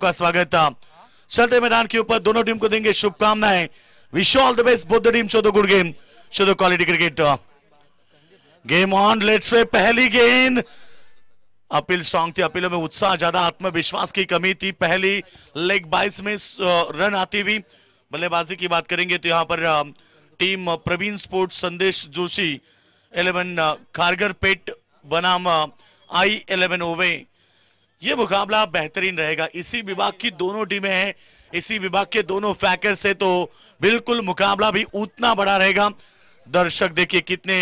आपका स्वागत। चलते मैदान के ऊपर दोनों टीम को देंगे शुभकामनाएं। Wish all the best both the team. Show the good game, show the quality cricket. Game on, let's play. पहली गेंद, अपील स्ट्रांग थी, अपीलों में उत्साह ज्यादा, आत्मविश्वास की कमी थी। पहली लेग 22 में रन आती हुई। बल्लेबाजी की बात करेंगे तो यहां पर टीम प्रवीण स्पोर्ट्स संदेश जोशी 11 खारगर पेट बनाम I11 ओवे। ये मुकाबला बेहतरीन रहेगा। इसी विभाग की दोनों टीमें हैं, इसी विभाग के दोनों फैकर से, तो बिल्कुल मुकाबला भी उतना बड़ा रहेगा। दर्शक देखिए कितने,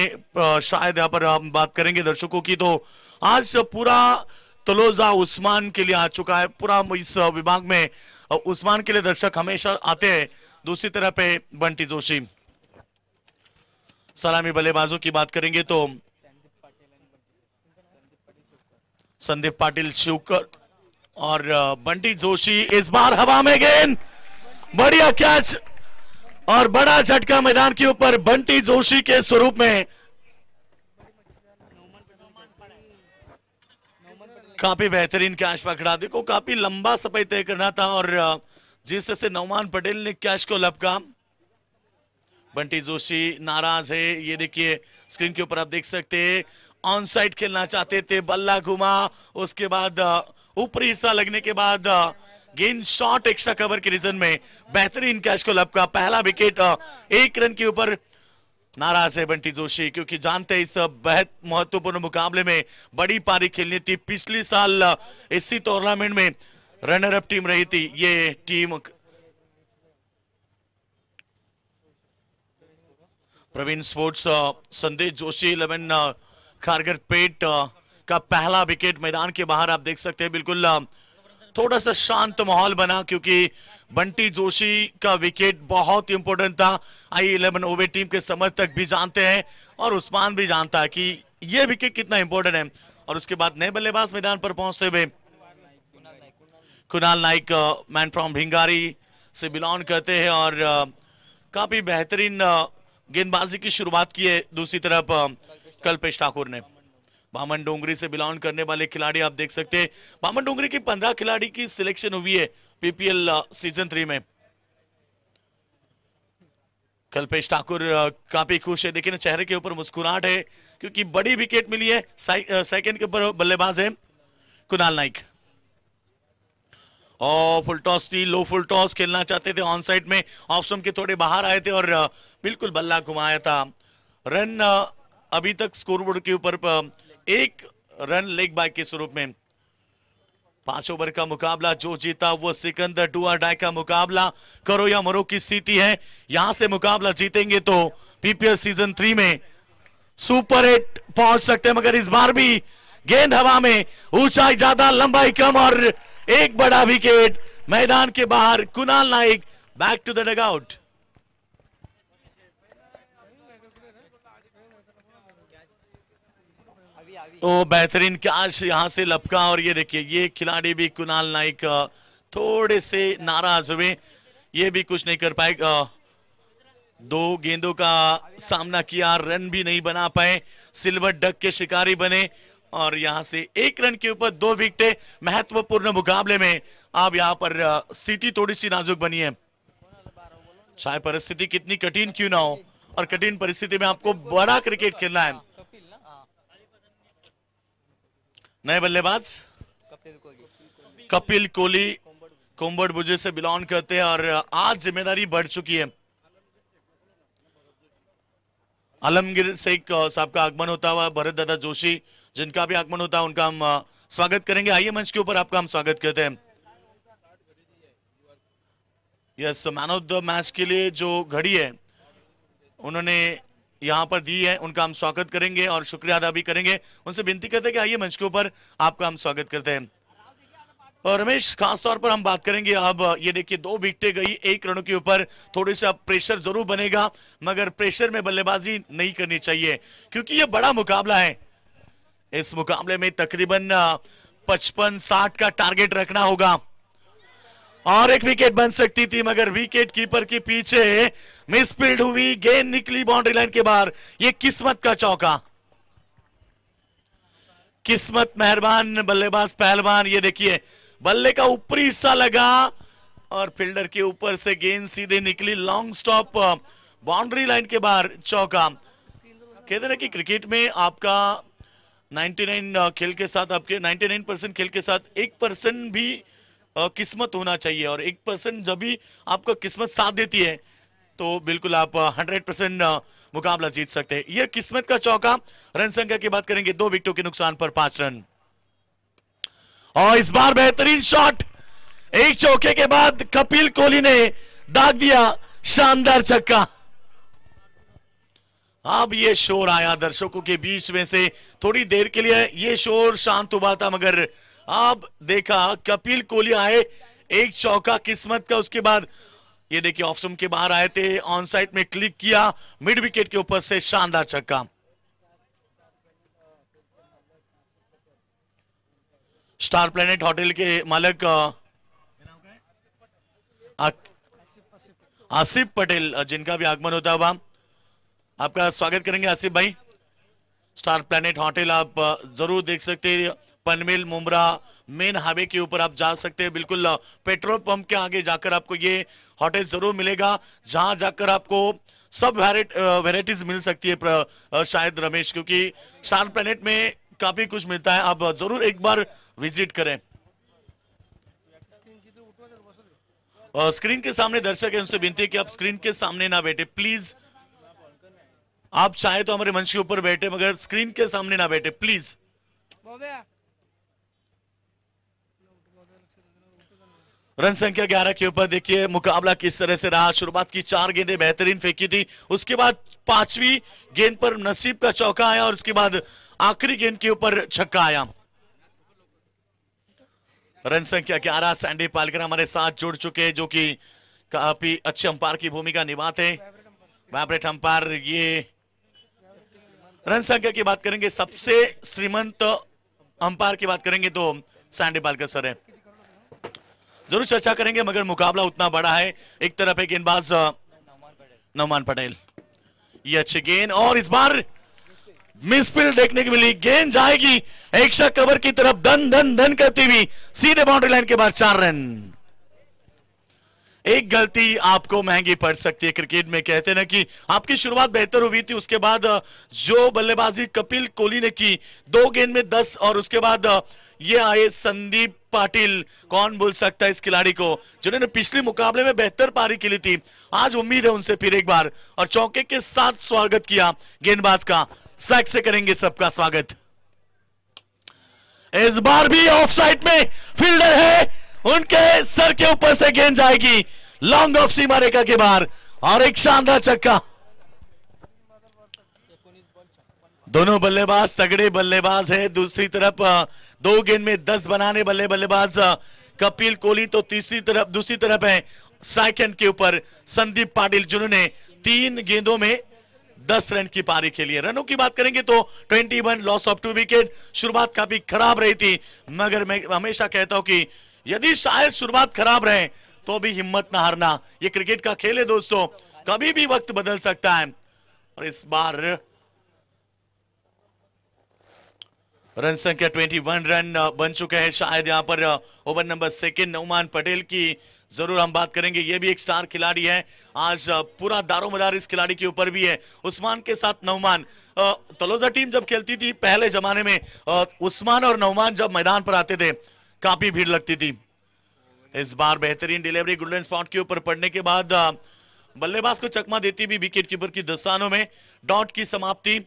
शायद यहाँ पर हम बात करेंगे दर्शकों की, तो आज पूरा तलोजा उस्मान के लिए आ चुका है। पूरा इस विभाग में उस्मान के लिए दर्शक हमेशा आते हैं। दूसरी तरफ पे बंटी जोशी। सलामी बल्लेबाजों की बात करेंगे तो संदीप पाटिल शिवकर और बंटी जोशी। इस बार हवा में गेंद, बढ़िया कैच और बड़ा झटका मैदान के ऊपर बंटी जोशी के स्वरूप में। काफी बेहतरीन कैच पकड़ा। देखो काफी लंबा सफाई तय करना था और जिस तरह से नौमान पटेल ने कैच को लपका। बंटी जोशी नाराज है, ये देखिए स्क्रीन के ऊपर आप देख सकते हैं। ऑन साइड खेलना चाहते थे, बल्ला घुमा, उसके बाद ऊपरी हिस्सा लगने के बाद गेंद शॉट एक्स्ट्रा कवर के रीजन में बेहतरीन कैच को लपका। पहला विकेट 1 रन के ऊपर। नाराज है बंटी जोशी क्योंकि जानते हैं इस बेहद महत्वपूर्ण मुकाबले में बड़ी पारी खेलनी थी। पिछले साल इसी टूर्नामेंट में रनर अप टीम रही थी ये टीम। प्रवीण स्पोर्ट्स संदेश जोशी 11 खारगर पेट का पहला विकेट मैदान के बाहर आप देख सकते हैं। बिल्कुल थोड़ा सा शांत माहौल बना क्योंकि बंटी जोशी का विकेट बहुत इंपॉर्टेंट था। I11 ओवे टीम के समर्थक भी जानते हैं और उस्मान भी जानता है कि यह विकेट कितना इंपॉर्टेंट है। और उसके बाद नए बल्लेबाज मैदान पर पहुंचते हुए कुणाल नाइक, मैन फ्रॉम भिंगारी से बिलोंग करते हैं और काफी बेहतरीन गेंदबाजी की शुरुआत की है। दूसरी तरफ कल्पेश ठाकुर ने, बामन डोंगरी से बिलोंग करने वाले खिलाड़ी आप देख सकते हैं। बामन डोंगरी की 15 खिलाड़ी की सिलेक्शन हुई है PPL सीजन 3 में। कल्पेश ठाकुर काफी खुश है, देखिए ना चेहरे के ऊपर मुस्कुराहट है क्योंकि बड़ी विकेट मिली है। सेकंड के ऊपर बल्लेबाज है कुणाल नाइक। और फुल टॉस थी, लो फुल टॉस खेलना चाहते थे, ऑन साइड में ऑफ स्टंप के थोड़े बाहर आए थे और बिल्कुल बल्ला घुमाया था। रन अभी तक स्कोरबोर्ड के ऊपर 1 रन लेग बाय के स्वरूप में। 5 ओवर का मुकाबला, जो जीता वो सिकंदर डू और डाई का मुकाबला, करो या मरो की स्थिति है। यहां से मुकाबला जीतेंगे तो PPL सीजन 3 में सुपर 8 पहुंच सकते हैं। मगर इस बार भी गेंद हवा में, ऊंचाई ज्यादा लंबाई कम और एक बड़ा विकेट मैदान के बाहर। Kunal Naik back to the dugout. तो बेहतरीन कैच यहां से लपका और ये देखिए ये खिलाड़ी भी कुणाल नाइक थोड़े से नाराज हुए, ये भी कुछ नहीं कर पाए। 2 गेंदों का सामना किया, रन भी नहीं बना पाए, सिल्वर डक के शिकारी बने और यहां से 1 रन के ऊपर 2 विकेट। महत्वपूर्ण मुकाबले में अब यहां पर स्थिति थोड़ी सी नाजुक बनी है। चाहे परिस्थिति कितनी कठिन क्यों ना हो, और कठिन परिस्थिति में आपको बड़ा क्रिकेट खेलना है। नए बल्लेबाज कपिल कोहली कोम्बड़ बुजे से बिलोंग करते हैं और आज जिम्मेदारी बढ़ चुकी है। आलमगीर शेख साहब का आगमन होता हुआ, भरत दादा जोशी जिनका भी आगमन होता है उनका हम स्वागत करेंगे। आइए मंच के ऊपर आपका हम स्वागत करते हैं। Yes, man of the match के लिए जो घड़ी है उन्होंने यहां पर दी है, उनका हम स्वागत करेंगे और शुक्रिया अदा भी करेंगे। उनसे विनती करते हैं कि आइए मंच के ऊपर आपका हम स्वागत करते हैं। और रमेश, खास तौर पर हम बात करेंगे अब ये देखिए 2 विकेटें गई 1 रनों के ऊपर। थोड़ी सा प्रेशर जरूर बनेगा मगर प्रेशर में बल्लेबाजी नहीं करनी चाहिए क्योंकि ये बड़ा मुकाबला है। इस मुकाबले में तकरीबन 55-60 का टारगेट रखना होगा और 1 विकेट बन सकती थी मगर विकेट कीपर के पीछे मिसफील्ड हुई, गेंद निकली बाउंड्री लाइन के बाहर। ये किस्मत का चौका, किस्मत मेहरबान बल्लेबाज पहलवान। ये देखिए बल्ले का ऊपरी हिस्सा लगा और फील्डर के ऊपर से गेंद सीधे निकली, लॉन्ग स्टॉप, बाउंड्री लाइन के बाहर, चौका। कहते हैं कि क्रिकेट में आपका 99 खेल के साथ, आपके 99% खेल के साथ 1% भी किस्मत होना चाहिए, और 1% जब भी आपको किस्मत साथ देती है तो बिल्कुल आप 100% मुकाबला जीत सकते हैं। यह किस्मत का चौका। रन संख्या की बात करेंगे 2 विकेटों के नुकसान पर 5 रन। और इस बार बेहतरीन शॉट, एक चौके के बाद कपिल कोहली ने दाग दिया शानदार छक्का। अब ये शोर आया दर्शकों के बीच में से, थोड़ी देर के लिए ये शोर शांत हुआ था, मगर अब देखा कपिल कोहली आए, एक चौका किस्मत का, उसके बाद ये देखिए ऑफ स्टंप के बाहर आए थे, ऑन साइड में क्लिक किया, मिड विकेट के ऊपर से शानदार छक्का। स्टार प्लेनेट होटल के मालिक आसिफ पटेल, जिनका भी आगमन होता हुआ, आपका स्वागत करेंगे आसिफ भाई। स्टार प्लेनेट होटल आप जरूर देख सकते हैं, पनवेल मुंब्रा मेन हाईवे के ऊपर आप जा सकते हैं, बिल्कुल पेट्रोल पंप के आगे जाकर आपको ये होटल जरूर मिलेगा, जहां जाकर आपको सब वेराइटीज मिल सकती है शायद रमेश, क्योंकि स्टार प्लेनेट में काफी कुछ मिलता है, आप जरूर एक बार विजिट करें। स्क्रीन के सामने दर्शक है, उनसे विनती है कि आप स्क्रीन के सामने ना बैठे प्लीज। आप चाहे तो हमारे मंच के ऊपर बैठे, मगर स्क्रीन के सामने ना बैठे प्लीज। रन संख्या 11 के ऊपर देखिए मुकाबला किस तरह से रहा। शुरुआत की 4 गेंदें बेहतरीन फेंकी थी, उसके बाद 5वीं गेंद पर नसीब का चौका आया, और उसके बाद आखिरी गेंद के ऊपर छक्का आया। रन संख्या 11, सैंडी पालकर हमारे साथ जुड़ चुके हैं, जो कि काफी अच्छे अंपायर की भूमिका निभाते हैं, वाइब्रेट अंपायर। ये रन संख्या की बात करेंगे, सबसे श्रीमंत अंपायर की बात करेंगे तो सैंडी पालकर सर है, जरूर चर्चा करेंगे, मगर मुकाबला उतना बड़ा है। एक तरफ है गेंदबाज नौमान पटेल, ये अच्छी गेंद, और इस बार मिसफील्ड देखने की मिली, गेंद जाएगी एक्स्ट्रा कवर की तरफ, धन धन धन करती हुई सीधे बाउंड्री लाइन के बाद 4 रन। एक गलती आपको महंगी पड़ सकती है क्रिकेट में। कहते ना कि आपकी शुरुआत बेहतर हुई थी, उसके बाद जो बल्लेबाजी कपिल कोहली ने की, 2 गेंद में 10, और उसके बाद ये आए संदीप पाटिल। कौन भूल सकता है इस खिलाड़ी को, जिन्होंने पिछले मुकाबले में बेहतर पारी खेली थी। आज उम्मीद है उनसे फिर एक बार, और चौके के साथ स्वागत किया गेंदबाज का। स्ट्राइक से करेंगे सबका स्वागत। इस बार भी ऑफ साइड में फील्डर है, उनके सर के ऊपर से गेंद जाएगी लॉन्ग ऑफ सीमा रेखा के बाहर, और एक शानदार छक्का। दोनों बल्लेबाज तगड़े बल्लेबाज है। दूसरी तरफ 2 गेंद में 10 बनाने वाले बल्लेबाज कपिल कोहली, तो दूसरी तरफ है स्ट्राइक एंड के ऊपर संदीप पाटिल, जिन्होंने 3 गेंदों में 10 रन की पारी खेली है। रनों की बात करेंगे तो 21, लॉस ऑफ 2 विकेट। शुरुआत काफी खराब रही थी, मगर मैं हमेशा कहता हूं कि यदि शायद शुरुआत खराब रहे तो भी हिम्मत ना हारना। ये क्रिकेट का खेल है दोस्तों, कभी भी वक्त बदल सकता है। और इस बार रन संख्या 21 रन बन चुके हैं। शायद यहां पर ओवर नंबर 2 नौमान पटेल की जरूर हम बात करेंगे। ये भी एक स्टार खिलाड़ी है, आज पूरा दारोमदार इस खिलाड़ी के ऊपर भी है। उस्मान के साथ नौमान, तलोजा टीम जब खेलती थी पहले जमाने में, उस्मान और नौमान जब मैदान पर आते थे काफी भीड़ लगती थी। इस बार बेहतरीन डिलीवरी गोल्डन स्पॉट के ऊपर पड़ने के बाद बल्लेबाज को चकमा देती भी विकेट कीपर की दस्तानों में डॉट की समाप्ति।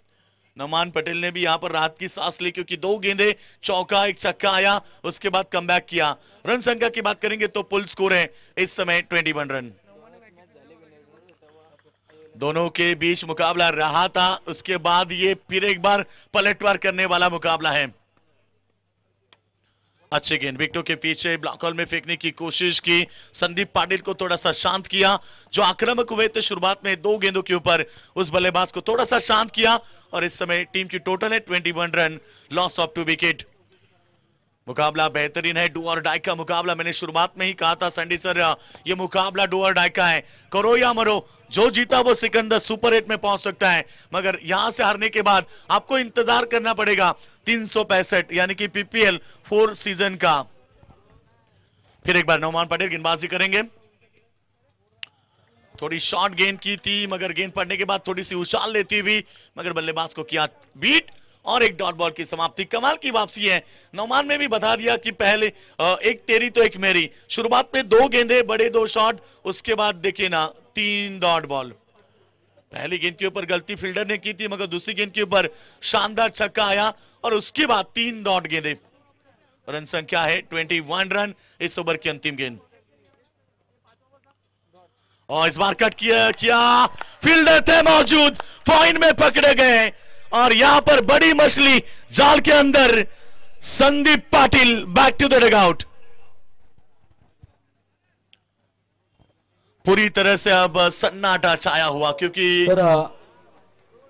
नौमान पटेल ने भी यहां पर राहत की सांस ली, क्योंकि 2 गेंदें, चौका, एक छक्का आया, उसके बाद कमबैक किया। रन संख्या की बात करेंगे तो पुल स्कोर है इस समय 21 रन। दोनों के बीच मुकाबला रहा था, उसके बाद ये फिर एक बार पलटवार करने वाला मुकाबला है। अच्छे गेंद विकेटों के पीछे ब्लॉक होल में फेंकने की कोशिश की, संदीप पाटिल को थोड़ा सा शांत किया। जो आक्रामक हुए थे शुरुआत में 2 गेंदों के ऊपर, उस बल्लेबाज को थोड़ा सा शांत किया, और इस समय टीम की टोटल है 21 रन, लॉस ऑफ 2 विकेट। मुकाबला बेहतरीन है, डू और डाई का मुकाबला। मैंने शुरुआत में ही कहा था संडी सर, ये मुकाबला डू और डाई का है, करो या मरो, जो जीता वो सिकंदर सुपर 8 में पहुंच सकता है। मगर यहां से हारने के बाद आपको इंतजार करना पड़ेगा 365 यानी कि पीपीएल 4 सीजन का। फिर एक बार नौमान पटेल गेंदबाजी करेंगे। थोड़ी शॉर्ट गेंद की थी, मगर गेंद पड़ने के बाद थोड़ी सी उछाल लेती हुई, मगर बल्लेबाज को किया बीट और एक डॉट बॉल की समाप्ति। कमाल की वापसी है। नौमान ने भी बता दिया कि पहले एक तेरी तो एक मेरी। शुरुआत में 2 गेंदे, बड़े 2 शॉट, उसके बाद देखिए ना 3 डॉट बॉल। पहली गेंद के ऊपर गलती फील्डर ने की थी, मगर दूसरी गेंद के ऊपर शानदार छक्का आया और उसके बाद 3 डॉट गेंदे। रन संख्या है 21 रन इस ओवर की अंतिम गेंद। और इस बार कट किया फील्डर थे मौजूद, फाइन में पकड़े गए और यहां पर बड़ी मछली जाल के अंदर। Sandeep Patil back to the dugout. पूरी तरह से अब सन्नाटा छाया हुआ, क्योंकि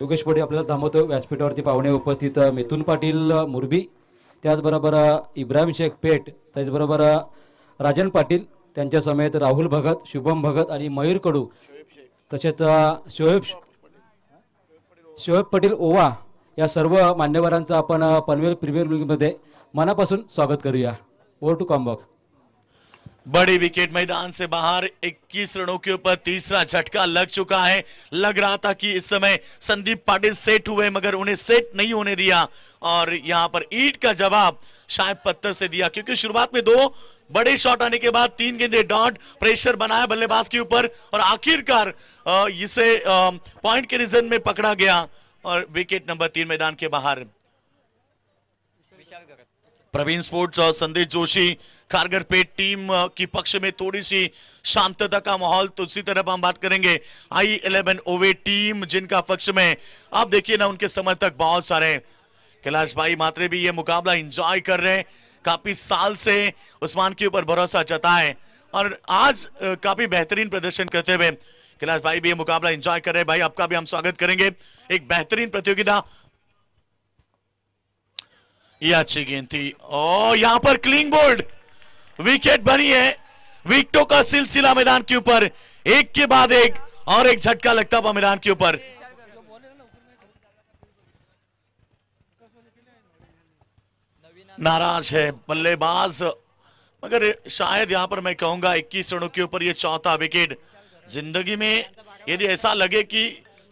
योगेश पोटे आपल्याला थांबवतो। व्यासपीठावरती पाहुणे उपस्थित मिथुन पाटील मुरबी, त्याचबरोबर इब्राहिम शेख पेट, त्याचबरोबर राजन पाटील, त्यांच्या समेत राहुल भगत, शुभम भगत आणि मयूर कडू, तसेच शोएब पटेल ओवा या सर्व मान्यवरांचं आपण पनवेल प्रीमियर लीगमध्ये मनापासून स्वागत करूया। Over to comm box. बड़ी विकेट मैदान से बाहर 21 रनों के ऊपर तीसरा झटका लग चुका है। लग रहा था कि इस समय संदीप पाटिल सेट हुए, मगर उन्हें सेट नहीं होने दिया और यहां पर ईंट का जवाब शायद पत्थर से दिया, क्योंकि शुरुआत में 2 बड़े शॉट आने के बाद 3 गेंदे डॉट, प्रेशर बनाया बल्लेबाज के ऊपर और आखिरकार इसे पॉइंट के रीजन में पकड़ा गया और विकेट नंबर 3 मैदान के बाहर। प्रवीण स्पोर्ट्स और संदेश जोशी खारगरपेट टीम की पक्ष में थोड़ी सी शांतता का माहौल, तो उसी तरफ हम बात करेंगे I11 ओवे टीम, जिनका पक्ष में आप देखिए ना उनके समर्थक बहुत सारे हैं। कैलाश भाई मात्रे भी ये मुकाबला एंजॉय कर रहे हैं, काफी साल से उस्मान के ऊपर भरोसा जताए और आज काफी बेहतरीन प्रदर्शन करते हुए कैलाश भाई भी ये मुकाबला एंजॉय कर रहे हैं। भाई आपका भी हम स्वागत करेंगे। एक बेहतरीन प्रतियोगिता, ये अच्छी गेंद थी और यहां पर क्लीन बोल्ड, विकेट बनी है। विकेटों का सिलसिला मैदान के ऊपर, एक के बाद एक और एक झटका लगता हुआ मैदान के ऊपर। नाराज है बल्लेबाज, मगर शायद यहां पर मैं कहूंगा 21 रनों के ऊपर ये चौथा विकेट। जिंदगी में यदि ऐसा लगे कि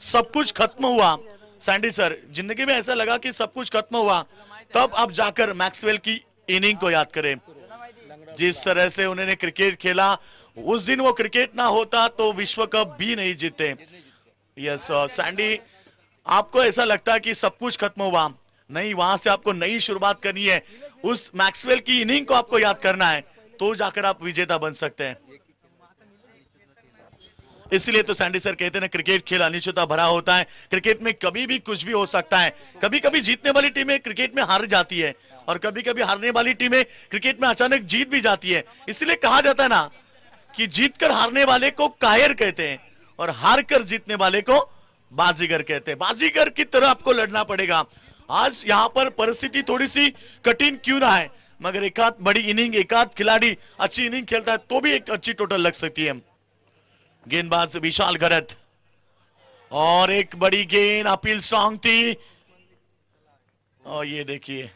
सब कुछ खत्म हुआ, सैंडी सर, जिंदगी में ऐसा लगा कि सब कुछ खत्म हुआ, तब आप जाकर मैक्सवेल की इनिंग को याद करें। जिस तरह से उन्होंने क्रिकेट खेला, उस दिन वो क्रिकेट ना होता तो विश्व कप भी नहीं जीते। यस सैंडी, आपको ऐसा लगता है कि सब कुछ खत्म हुआ, नहीं, वहां से आपको नई शुरुआत करनी है। उस मैक्सवेल की इनिंग को आपको याद करना है, तो जाकर आप विजेता बन सकते हैं। इसलिए तो सैंडी सर कहते हैं ना, क्रिकेट खेल अनिश्चितता भरा होता है। क्रिकेट में कभी भी कुछ भी हो सकता है। कभी कभी जीतने वाली टीमें क्रिकेट में हार जाती है और कभी कभी हारने वाली टीमें क्रिकेट में अचानक जीत भी जाती है। इसलिए कहा जाता है ना कि जीतकर हारने वाले को कायर कहते हैं और हार कर जीतने वाले को बाजीगर कहते हैं। बाजीगर की तरह आपको लड़ना पड़ेगा। आज यहां पर परिस्थिति थोड़ी सी कठिन क्यों ना है, मगर एक आध बड़ी इनिंग, एक आध खिलाड़ी अच्छी इनिंग खेलता है तो भी एक अच्छी टोटल लग सकती है। गेंदबाज विशाल गरत और एक बड़ी गेंद, अपील स्ट्रांग थी और ये देखिए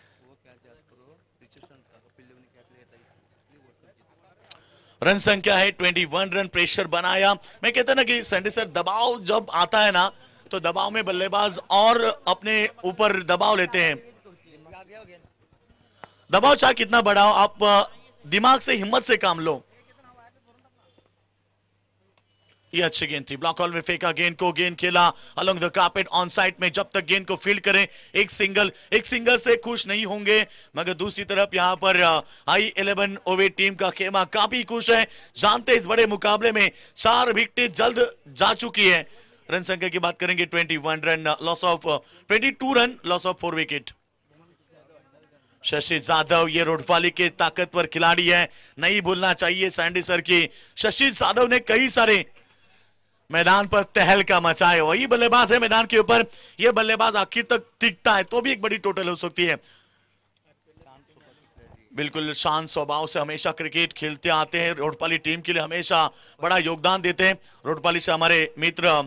रन संख्या है 21 रन, प्रेशर बनाया। मैं कहता ना कि सैंडी सर, दबाव जब आता है ना तो दबाव में बल्लेबाज और अपने ऊपर दबाव लेते हैं। दबाव चाहे कितना बड़ा हो, आप दिमाग से, हिम्मत से काम लो। ये अच्छी गेंद थी, ब्लॉक हॉल में फेंका गेंद को, गेंद खेला along the carpet on side में। जब तक गेंद को फील्ड करें, एक सिंगल से खुश नहीं होंगे, मगर दूसरी तरफ यहां पर I11 ओवे टीम का खेमा काफी खुश है। जानते इस बड़े मुकाबले में 4 विकेटें जल्द जा चुकी है। रन संख्या की बात करेंगे 21 run, loss of 22 run, loss of 4 wicket. Shashi Yadav ये रोडफाली के ताकतवर खिलाड़ी है, नहीं भूलना चाहिए सैंडी सर की। शशि यादव ने कई सारे मैदान पर तहलका मचाए, वही बल्लेबाज है मैदान के ऊपर। ये बल्लेबाज आखिर तक टिकता है तो भी एक बड़ी टोटल हो सकती है। बिल्कुल शांत स्वभाव से हमेशा क्रिकेट खेलते आते हैं, रोडपाली टीम के लिए हमेशा बड़ा योगदान देते हैं। रोडपाली से हमारे मित्र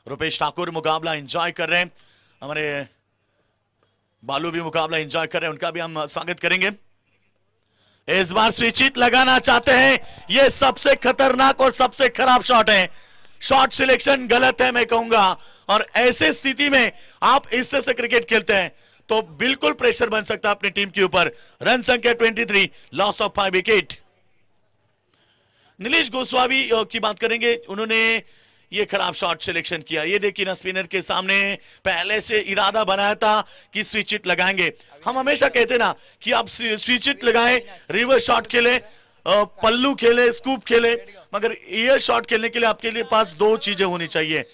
रुपेश ठाकुर मुकाबला एंजॉय कर रहे हैं। हमारे बालू भी मुकाबला एंजॉय कर रहे हैं, उनका भी हम स्वागत करेंगे। इस बार स्विच हिट लगाना चाहते हैं, यह सबसे खतरनाक और सबसे खराब शॉट है। शॉट सिलेक्शन गलत है मैं कहूंगा, और ऐसे स्थिति में आप इससे से क्रिकेट खेलते हैं तो बिल्कुल प्रेशर बन सकता है अपनी टीम के ऊपर। रन संख्या 23, loss of 5 wicket. Nilesh Goswami की बात करेंगे, उन्होंने ये खराब शॉट सिलेक्शन किया। ये देखिए ना, स्पिनर के सामने पहले से इरादा बनाया था कि स्विच हिट लगाएंगे। हम हमेशा कहते ना कि आप स्विच हिट लगाएं, रिवर्स शॉट खेले, पल्लू खेले, स्कूप खेले, मगर एयर शॉट खेलने के लिए आपके लिए पास दो चीजें होनी चाहिए।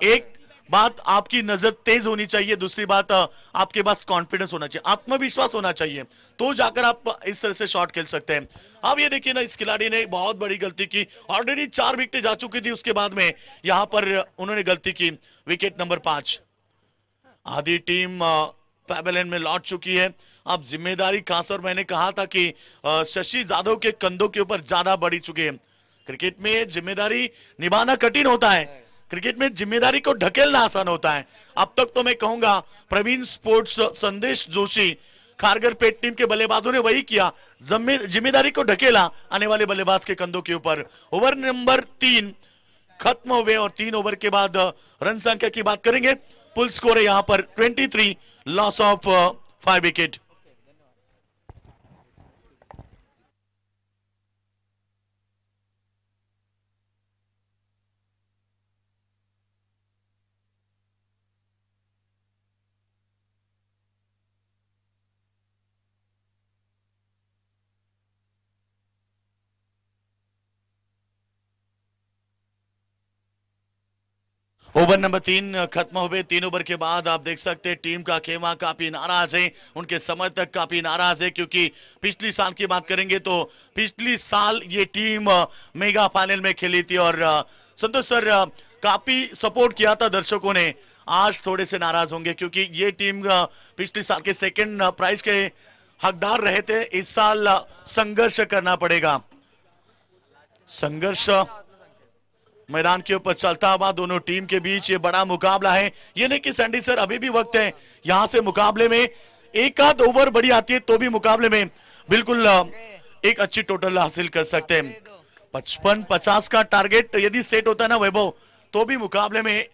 एक बात, आपकी नजर तेज होनी चाहिए, दूसरी बात आपके पास कॉन्फिडेंस होना चाहिए, आत्मविश्वास होना चाहिए, तो जाकर आप इस तरह से शॉट खेल सकते हैं। अब ये देखिए ना, इस खिलाड़ी ने बहुत बड़ी गलती की, ऑलरेडी 4 विकेटें जा चुकी थी, उसके बाद में यहां पर उन्होंने गलती की। Wicket number 5। आधी टीम पैवेलियन में लौट चुकी है। अब जिम्मेदारी खासतौर मैंने कहा था कि शशि यादव के कंधों के ऊपर ज्यादा बढ़ी चुकी है। क्रिकेट में जिम्मेदारी निभाना कठिन होता है, क्रिकेट में जिम्मेदारी को ढकेलना आसान होता है। अब तक तो मैं कहूंगा प्रवीण स्पोर्ट्स, संदेश जोशी, खारघरपेट टीम के बल्लेबाजों ने वही किया, जिम्मेदारी को ढकेला आने वाले बल्लेबाज के कंधों के ऊपर। ओवर नंबर 3 खत्म हुए और 3 ओवर के बाद रन संख्या की बात करेंगे। पुल स्कोर है यहां पर 23, loss of 5 wicket. Over number 3 खत्म हुए। 3 ओवर के बाद आप देख सकते हैं टीम का खेमा काफी नाराज है, उनके समर्थक काफी नाराज है, क्योंकि पिछली साल की बात करेंगे तो पिछली साल ये टीम मेगा फाइनल में खेली थी और संतोष सर काफी सपोर्ट किया था दर्शकों ने। आज थोड़े से नाराज होंगे क्योंकि ये टीम पिछले साल के सेकंड प्राइज के हकदार रहे थे। इस साल संघर्ष करना पड़ेगा। संघर्ष मैदान के ऊपर चलता हुआ दोनों टीम के बीच ये बड़ा मुकाबला है। ये नहीं कि सैंडी सर अभी भी वक्त है, यहां से मुकाबले में एक आध ओवर बड़ी आती है तो भी मुकाबले में बिल्कुल एक अच्छी टोटल हासिल कर सकते हैं। 55-50 का टारगेट यदि सेट होता है ना वैभव, तो भी मुकाबले में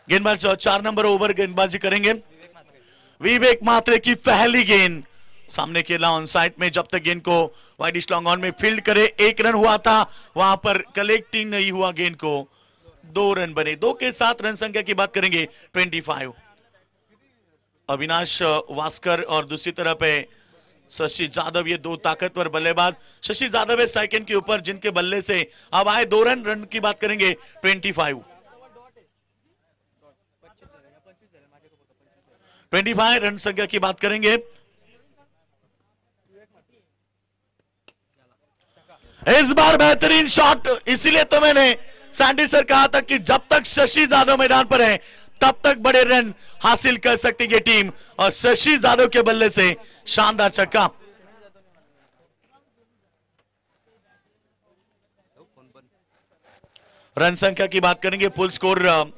गेंदबाज 4 नंबर ओवर गेंदबाजी करेंगे। विवेक मात्रे की पहली गेंद सामने खेला ऑन साइड में, जब तक गेंद को वाइड लॉन्ग ऑन में फील्ड करे। 1 रन हुआ था, वहां पर कलेक्टिंग नहीं हुआ गेंद को, 2 रन बने। 2 के साथ रन संख्या की बात करेंगे 25। अविनाश वास्कर और दूसरी तरफ है शशि यादव, ये 2 ताकतवर बल्लेबाज। शशि यादव है स्ट्राइक एंड के ऊपर, जिनके बल्ले से अब आए 2 रन। रन की बात करेंगे 25 रन संख्या की बात करेंगे। इस बार बेहतरीन शॉट, इसीलिए तो मैंने सैंडी सर कहा था कि जब तक शशि यादव मैदान पर है तब तक बड़े रन हासिल कर सकती है टीम, और शशि यादव के बल्ले से शानदार छक्का। रन संख्या की बात करेंगे। फुल स्कोर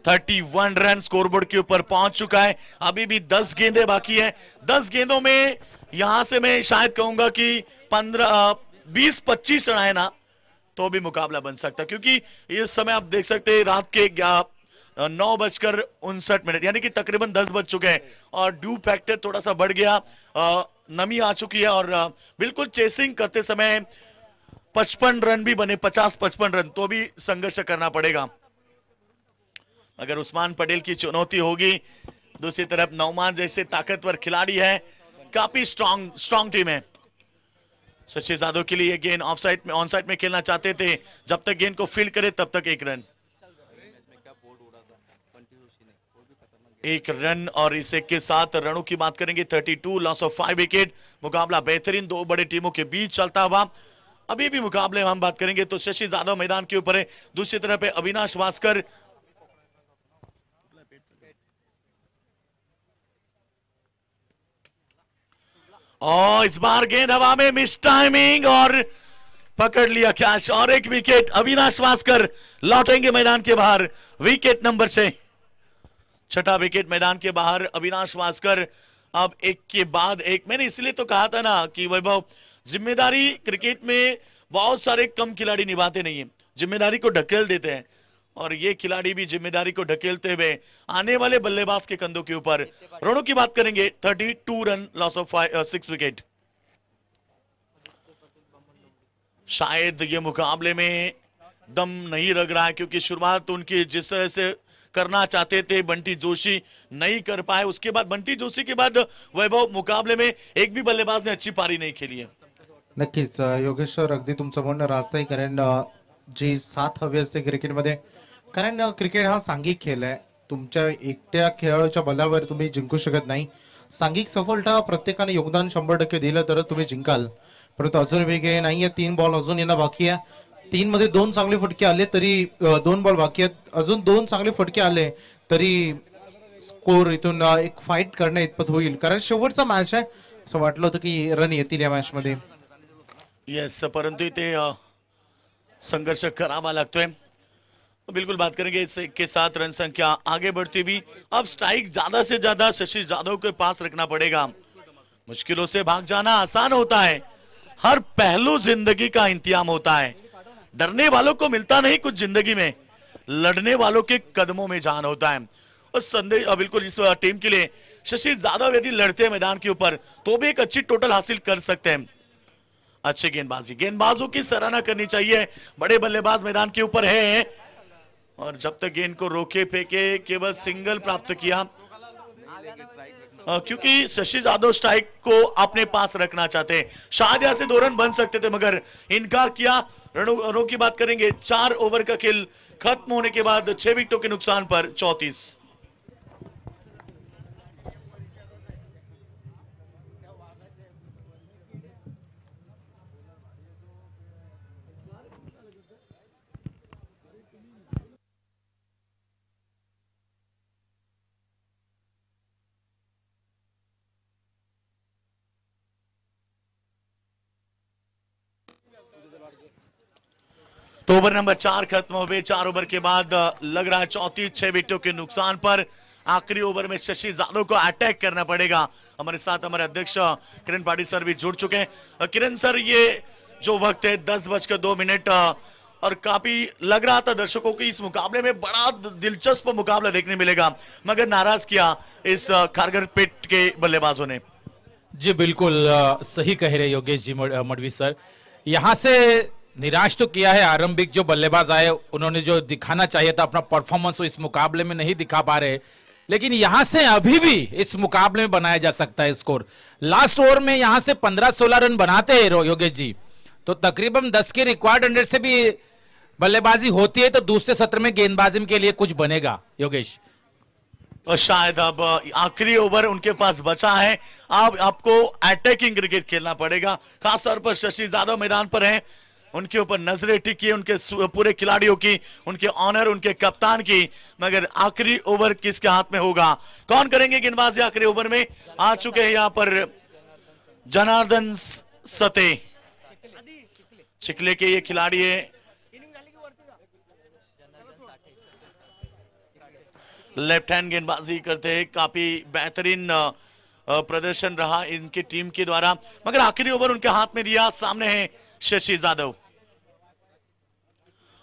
31 रन स्कोरबोर्ड के ऊपर पहुंच चुका है। अभी भी 10 गेंदें बाकी है। 10 गेंदों में यहां से मैं शायद कहूंगा कि 20-25 रन आए ना तो भी मुकाबला बन सकता, क्योंकि इस समय आप देख सकते हैं रात के 9:59, यानी कि तकरीबन 10 बज चुके हैं और ड्यू फैक्टर थोड़ा सा बढ़ गया, नमी आ चुकी है और बिल्कुल चेसिंग करते समय 55 रन भी बने, 50-55 रन, तो भी संघर्ष करना पड़ेगा। अगर उस्मान पटेल की चुनौती होगी। दूसरी तरफ नौमान जैसे ताकतवर खिलाड़ी है, काफी स्ट्रॉन्ग टीम है। शशि यादव के लिए गेंद ऑफ साइड में, ऑन साइड में खेलना चाहते थे, जब तक गेंद को फील्ड करे तब तक 1 रन। 1 रन और इस एक के साथ रनों की बात करेंगे 32, लॉस ऑफ 5 विकेट। मुकाबला बेहतरीन 2 बड़े टीमों के बीच चलता हुआ। अभी भी मुकाबले हम बात करेंगे तो शशि यादव मैदान के ऊपर है, दूसरी तरफ है अविनाश वास्कर। और इस बार गेंद हवा में, मिस टाइमिंग और पकड़ लिया कैच और 1 विकेट। अविनाश वास्कर लौटेंगे मैदान के बाहर विकेट नंबर 6। छठा विकेट मैदान के बाहर अविनाश वास्कर अब एक के बाद एक। मैंने इसलिए तो कहा था ना कि वैभव, जिम्मेदारी क्रिकेट में बहुत सारे कम खिलाड़ी निभाते नहीं है, जिम्मेदारी को ढकेल देते हैं, और ये खिलाड़ी भी जिम्मेदारी को ढकेलते हुए आने वाले बल्लेबाज के कंधों के ऊपर। रणों की बात करेंगे, 32 रन, लॉस ऑफ 6 विकेट। शायद ये मुकाबले में दम नहीं लग रहा है, क्योंकि शुरुआत उनकी जिस तरह से करना चाहते थे बंटी जोशी नहीं कर पाए। उसके बाद बंटी जोशी के बाद वैभव मुकाबले में एक भी बल्लेबाज ने अच्छी पारी नहीं खेली है। नक्कीच योगेश्वर, अगदी तुमचं म्हणणं रास्त आहे, कारण जी साथ हवी असते क्रिकेटमध्ये, कारण क्रिकेट हा सांघिक खेळ आहे. तुमच्या एकट्या खेळाच्या बलावर तुम्ही जिंकू शकत नाही. सांघिक सफलता प्रत्येकाने योगदान 100% दिलं तर तुम्ही जिंकाल. परंतु अजून वेगळे नाहीये. 3 बॉल अजून येणं बाकी आहे. 3 मध्ये 2 चांगले फटके आले तरी 2 बॉल बाकी आहेत. अजून 2 चांगले फटके आले तरी स्कोर इथून एक फाईट करण्या इतपत होईल, कारण शेवटचा मॅच आहे. असं वाटलं होतं की रन येतील या मॅच मध्ये. यस, परंतु इथे संघर्ष करावा लागतोय. बिल्कुल बात करेंगे इस के साथ रन संख्या आगे बढ़ती हुई। अब स्ट्राइक ज्यादा से ज्यादा शशि यादव के पास रखना पड़ेगा। मुश्किलों से भाग जाना आसान होता है, हर पहलू जिंदगी का इंतजाम होता है। डरने वालों को मिलता नहीं कुछ जिंदगी में, लड़ने वालों के कदमों में जान होता है। और संदेश बिल्कुल इस टीम के लिए शशि यादव यदि लड़ते हैं मैदान के ऊपर तो भी एक अच्छी टोटल हासिल कर सकते हैं। अच्छे गेंदबाजी, गेंदबाजों की सराहना करनी चाहिए। बड़े बल्लेबाज मैदान के ऊपर है और जब तक गेंद को रोके फेंके केवल सिंगल प्राप्त किया, क्योंकि शशि यादव स्ट्राइक को अपने पास रखना चाहते हैं। शायद यहां से 2 रन बन सकते थे मगर इनकार किया। रनों की बात करेंगे, 4 ओवर का खेल खत्म होने के बाद 6 विकेटों के नुकसान पर 34। तो ओवर नंबर 4 खत्म हो गए। 4 ओवर के बाद लग रहा है 34, 6 विकेटों के नुकसान पर। आखिरी ओवर में शशि यादव को अटैक करना पड़ेगा। हमारे साथ हमारे अध्यक्ष किरण पाटिल सर भी जुड़ चुके हैं। किरण सर, ये जो वक्त है 10:02 और काफी लग रहा था दर्शकों को इस मुकाबले में बड़ा दिलचस्प मुकाबला देखने मिलेगा, मगर नाराज किया इस खारगर पेट के बल्लेबाजों ने। जी बिल्कुल सही कह रहे योगेश जी मडवी सर। यहाँ से निराश तो किया है आरंभिक जो बल्लेबाज आए, उन्होंने जो दिखाना चाहिए था अपना परफॉर्मेंस वो इस मुकाबले में नहीं दिखा पा रहे। लेकिन यहां से अभी भी इस मुकाबले में बनाया जा सकता है स्कोर। लास्ट ओवर में यहां से 15-16 रन बनाते हैं योगेश जी, तो तकरीबन 10 के रिक्वायर्ड 100 से भी बल्लेबाजी होती है तो दूसरे सत्र में गेंदबाजी के लिए कुछ बनेगा योगेश। और शायद अब आखिरी ओवर उनके पास बचा है। अब आपको अटैकिंग क्रिकेट खेलना पड़ेगा, खासतौर पर शशि यादव मैदान पर हैं, उनके ऊपर नजरें टिकी है, उनके पूरे खिलाड़ियों की, उनके ऑनर, उनके कप्तान की। मगर आखिरी ओवर किसके हाथ में होगा, कौन करेंगे गेंदबाजी आखिरी ओवर में। आ चुके हैं यहां पर जनार्दन सते, चिखले के ये खिलाड़ी है। लेफ्ट हैंड गेंदबाजी करते हैं, काफी बेहतरीन प्रदर्शन रहा इनकी टीम के द्वारा, मगर आखिरी ओवर उनके हाथ में दिया। सामने है शशि यादव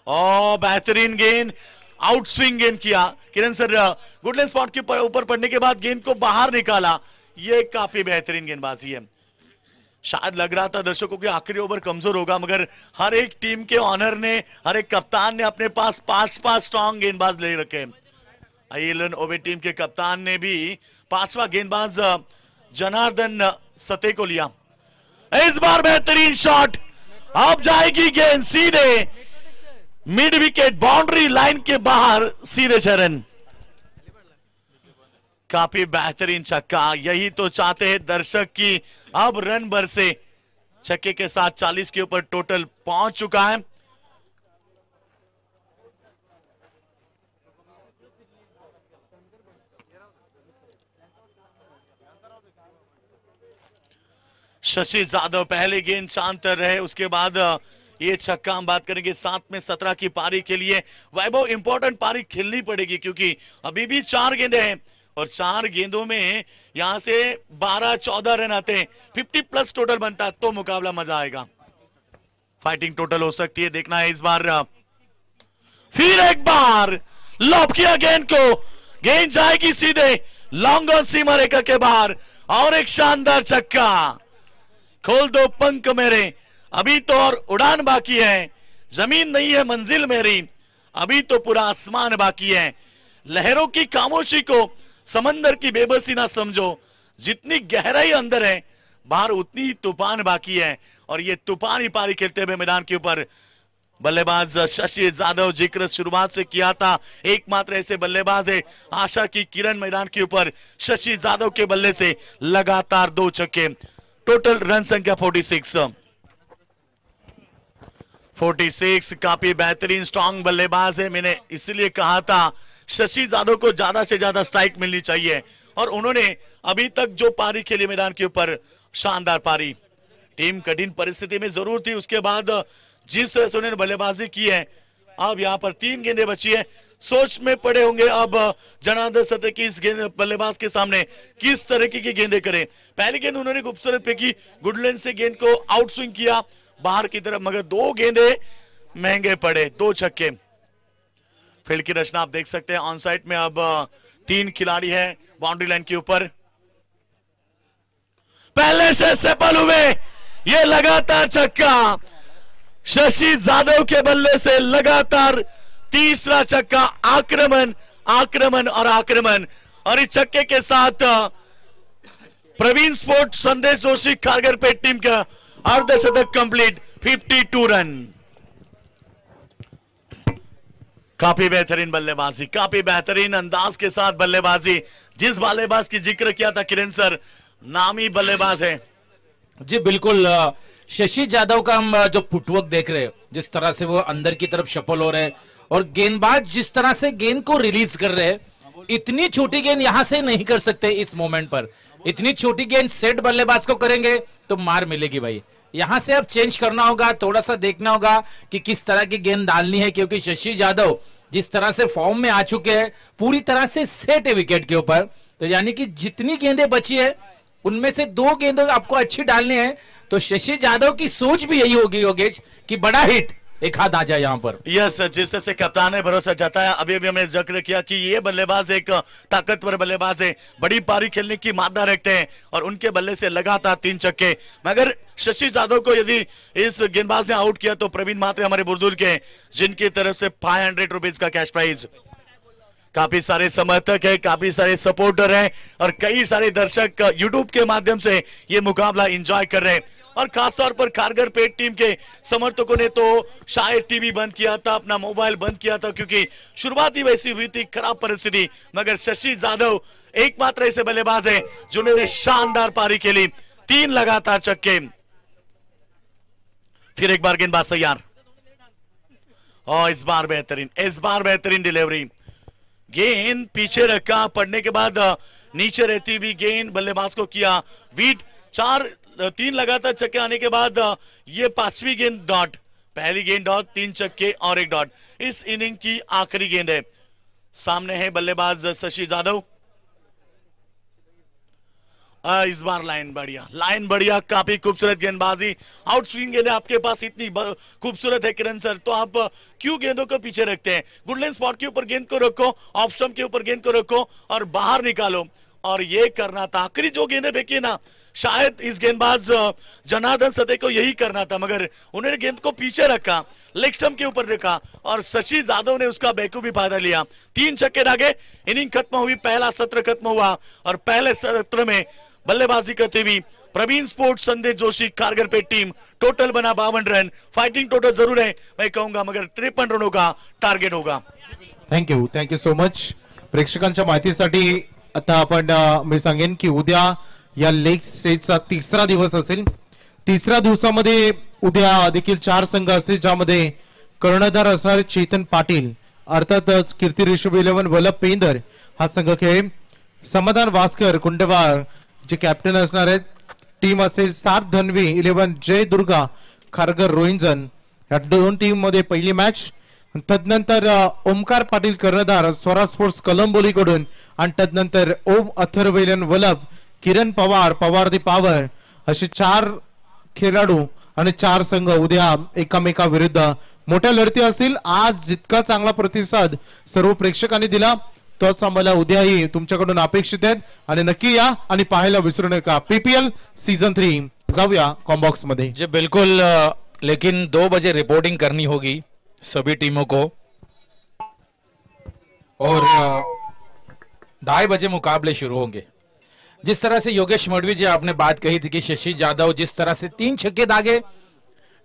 और बेहतरीन गेंद, आउट स्विंग गेंद किया किरण सर। गुडलैंड स्पॉट के ऊपर पड़ने के बाद गेंद को बाहर निकाला, ये काफी बेहतरीन गेंदबाजी है। शायद लग रहा था दर्शकों के आखिरी ओवर कमजोर होगा, मगर हर एक टीम के ऑनर ने, हर एक कप्तान ने अपने पास 5-5 स्ट्रॉन्ग गेंदबाज ले रखे। आईएलएन ओवे टीम के कप्तान ने भी 5वां गेंदबाज जनार्दन सते को लिया। इस बार बेहतरीन शॉट, अब जाएगी गेंद सीधे मिड विकेट बाउंड्री लाइन के बाहर, सीधे चरण। काफी बेहतरीन छक्का, यही तो चाहते हैं दर्शक की। अब रन भर से छक्के के साथ 40 के ऊपर टोटल पहुंच चुका है। शशि यादव पहले गेंद शांत रहे, उसके बाद ये छक्का हम बात करेंगे 7 में 17 की पारी के लिए। वैभव इंपॉर्टेंट पारी खेलनी पड़ेगी क्योंकि अभी भी 4 गेंदे हैं और 4 गेंदों में यहां से 12-14 रन आते हैं, 50+ टोटल बनता है तो मुकाबला मजा आएगा। फाइटिंग टोटल हो सकती है, देखना है इस बार। फिर एक बार लॉब किया गेंद को, गेंद जाएगी सीधे लॉन्ग ऑन सीमा रेखा के बाहर और एक शानदार छक्का। खोल दो पंख मेरे, अभी तो और उड़ान बाकी है, जमीन नहीं है मंजिल मेरी, अभी तो पूरा आसमान बाकी है। लहरों की खामोशी को समंदर की बेबसी ना समझो, जितनी गहराई अंदर है बाहर उतनी तूफान बाकी है। और ये तूफानी पारी खेलते हुए मैदान के ऊपर बल्लेबाज शशि जादव, जिक्र शुरुआत से किया था, एकमात्र ऐसे बल्लेबाज है आशा की किरण मैदान के ऊपर। शशि जादव के बल्ले से लगातार 2 छक्के, टोटल रन संख्या 46। काफी बेहतरीन स्ट्रॉन्ग बल्लेबाज है, मैंने इसलिए कहा था शशि जादव को ज्यादा से ज्यादा स्ट्राइक मिलनी चाहिए और उन्होंने अभी तक जो पारी खेली मैदान के ऊपर, शानदार पारी। टीम कठिन परिस्थिति में जरूर थी, उसके बाद जिस तरह से उन्होंने बल्लेबाजी की है, अब यहाँ पर 3 गेंदें बची है, सोच में पड़े होंगे अब जनार्दन सते की इस गेंद बल्लेबाज के सामने किस तरीके की गेंदें करें। पहली गेंद उन्होंने खूबसूरत फेंकी, गुडलैंड से गेंद को आउट स्विंग किया बाहर की तरफ, मगर 2 गेंदें महंगे पड़े, 2 छक्के। फील्ड की रचना आप देख सकते हैं, ऑन साइड में अब 3 खिलाड़ी है बाउंड्री लाइन के ऊपर। पहले से सफल हुए, ये लगातार छक्का शशि जादव के बल्ले से, लगातार तीसरा छक्का। आक्रमण आक्रमण और आक्रमण, और इस छक्के के साथ प्रवीण स्पोर्ट संदेश जोशी खारगरपेट टीम का अर्धशतक कंप्लीट, 52 रन। काफी बेहतरीन बल्लेबाजी, काफी बेहतरीन अंदाज के साथ बल्लेबाजी। जिस बल्लेबाज की जिक्र किया था किरण सर, नामी बल्लेबाज है जी बिल्कुल। शशि जादव का हम जो फुटवर्क देख रहे हैं, जिस तरह से वो अंदर की तरफ शफल हो रहे हैं और गेंदबाज जिस तरह से गेंद को रिलीज कर रहे हैं, इतनी छोटी गेंद यहां से नहीं कर सकते इस मोमेंट पर। इतनी छोटी गेंद सेट बल्लेबाज को करेंगे तो मार मिलेगी भाई। यहां से अब चेंज करना होगा, थोड़ा सा देखना होगा कि किस तरह की गेंद डालनी है, क्योंकि शशि जादव जिस तरह से फॉर्म में आ चुके हैं, पूरी तरह से सेट है विकेट के ऊपर। तो यानी कि जितनी गेंदें बची है उनमें से 2 गेंदें आपको अच्छी डालनी है। तो शशि जादव की सोच भी यही होगी योगेश कि बड़ा हिट एक हाथ आ जाए यहां पर। यस, जिस तरह से कप्तान ने भरोसा जताया, अभी अभी हमने जिक्र किया कि ये बल्लेबाज एक ताकतवर बल्लेबाज है, बड़ी पारी खेलने की मादा रखते हैं और उनके बल्ले से लगातार 3 छक्के। मगर शशि जादव को यदि इस गेंदबाज ने आउट किया तो प्रवीण मात्रे हमारे बुजुर्ग के, जिनकी तरफ से 500 रुपीज का कैश प्राइज। काफी सारे समर्थक है, काफी सारे सपोर्टर हैं और कई सारे दर्शक यूट्यूब के माध्यम से ये मुकाबला एंजॉय कर रहे हैं। और खासतौर पर खारगरपेट टीम के समर्थकों ने तो शायद टीवी बंद किया था, अपना मोबाइल बंद किया था, क्योंकि शुरुआत ही वैसी हुई थी, खराब परिस्थिति। मगर शशि जादव एकमात्र ऐसे बल्लेबाज है जिन्होंने शानदार पारी खेली, 3 लगातार छक्के। फिर एक बार गेंदबाज तैयार और इस बार बेहतरीन डिलीवरी। गेंद पीछे रखा, पड़ने के बाद नीचे रहती हुई गेंद बल्लेबाज को किया बीट। 3 लगातार छक्के आने के बाद ये 5वीं गेंद डॉट, पहली गेंद डॉट, 3 छक्के और 1 डॉट। इस इनिंग की आखिरी गेंद है। सामने है बल्लेबाज शशि जादव। इस बार लाइन बढ़िया, काफी खूबसूरत गेंदबाजी। आउट स्विंग गेंद आपके पास इतनी खूबसूरत है किरण सर, तो आप क्यों गेंदों को पीछे रखते हैं? गुडलैंड स्पॉट के ऊपर गेंद को रखो, ऑफ स्टंप के ऊपर गेंद को रखो और बाहर निकालो। और ये करना था, आखिरी जो गेंदें फेंकी ना, शायद इस गेंदबाज जनार्दन सते को यही करना था, मगर उन्होंने गेंद को पीछे रखा, लेग स्टंप के ऊपर रखा और शशि जादव ने उसका बेखूबी फायदा लिया। 3 छक्के दागे, इनिंग खत्म हुई, पहला सत्र खत्म हुआ और पहले सत्र में बल्लेबाजी करते हुए प्रवीण स्पोर्ट्स संदेश जोशी खारगरपेट टीम, टोटल बना 52 रन। फाइटिंग टोटल जरूर है मैं कहूंगा, मगर 53 रनों का टार्गेट होगा। Thank you so much. प्रेक्षकांच्या माहितीसाठी आता आपण मी सांगेन की उद्या या लेग स्टेजचा 3रा दिवस असेल। 3ऱ्या दिवसामध्ये उद्या देखील 4 संघ असतील, ज्यामध्ये कर्णधार असणारे चेतन पाटील, अर्थातच कीर्ती ऋषभ 11 वल्लभ पेंदर हा संघ खेळेल। समाधान वास्कर कुंडवार जे कॅप्टन असणार आहेत। टीम असेल 7 धनवी 11 जय दुर्गा खारघर रोहिंजन, या दोन टीम मध्ये पहिली मॅच. तदनंतर ओमकार पाटील कर्णधार स्वराज स्पोर्ट्स कलंबोलीकडून आणि तदनंतर ओम अथर्वेलन वल्लभ, किरण पवार, पवार दी पॉवर असे 4 खेळाडू आणि 4 संघ उद्या एकामेकाविरुद्ध मोठ्या लढती असतील. आज जितका चांगला प्रतिसाद सर्व प्रेक्षकांनी दिला तोच आम्हाला उद्याही तुमच्याकडून अपेक्षित आहेत आणि नक्की या आणि पाहायला विसरू नका PPL सीजन 3. जाऊया कॉम्बॉक्स मध्ये. जी बिल्कुल, लेकिन 2 बजे रिपोर्टिंग करनी होगी सभी टीमों को और 2:30 बजे मुकाबले शुरू होंगे. जिस तरह से योगेश मडवी जी आपने बात कही थी कि शशि यादव जिस तरह से 3 छक्के दागे,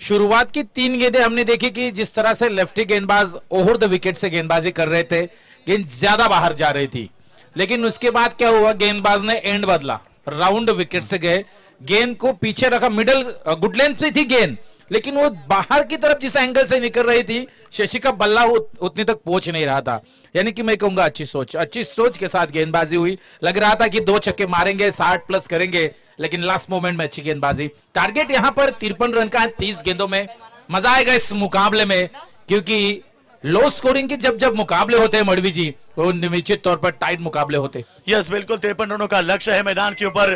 शुरुआत की 3 गेंदें हमने देखी कि जिस तरह से लेफ्टी गेंदबाज ओवर द विकेट से गेंदबाजी कर रहे थे, गेंद ज्यादा बाहर जा रही थी. लेकिन उसके बाद क्या हुआ, गेंदबाज ने एंड बदला, राउंड विकेट से गए, गेंद को पीछे रखा, मिडल गुड लेंथ पे थी गेंद, लेकिन वो बाहर की तरफ जिस एंगल से निकल रही थी शशि का बल्ला उतनी तक पहुंच नहीं रहा था. यानी कि मैं कहूंगा अच्छी सोच के साथ गेंदबाजी हुई. लग रहा था कि 2 छक्के मारेंगे, 60 प्लस करेंगे, लेकिन लास्ट मोमेंट में अच्छी गेंदबाजी. टारगेट यहां पर 53 रन का है 30 गेंदों में. मजा आएगा इस मुकाबले में, क्योंकि लो स्कोरिंग के जब मुकाबले होते हैं मडवी जी, वो निश्चित तौर पर टाइट मुकाबले होते. यस बिल्कुल, 53 रनों का लक्ष्य है मैदान के ऊपर,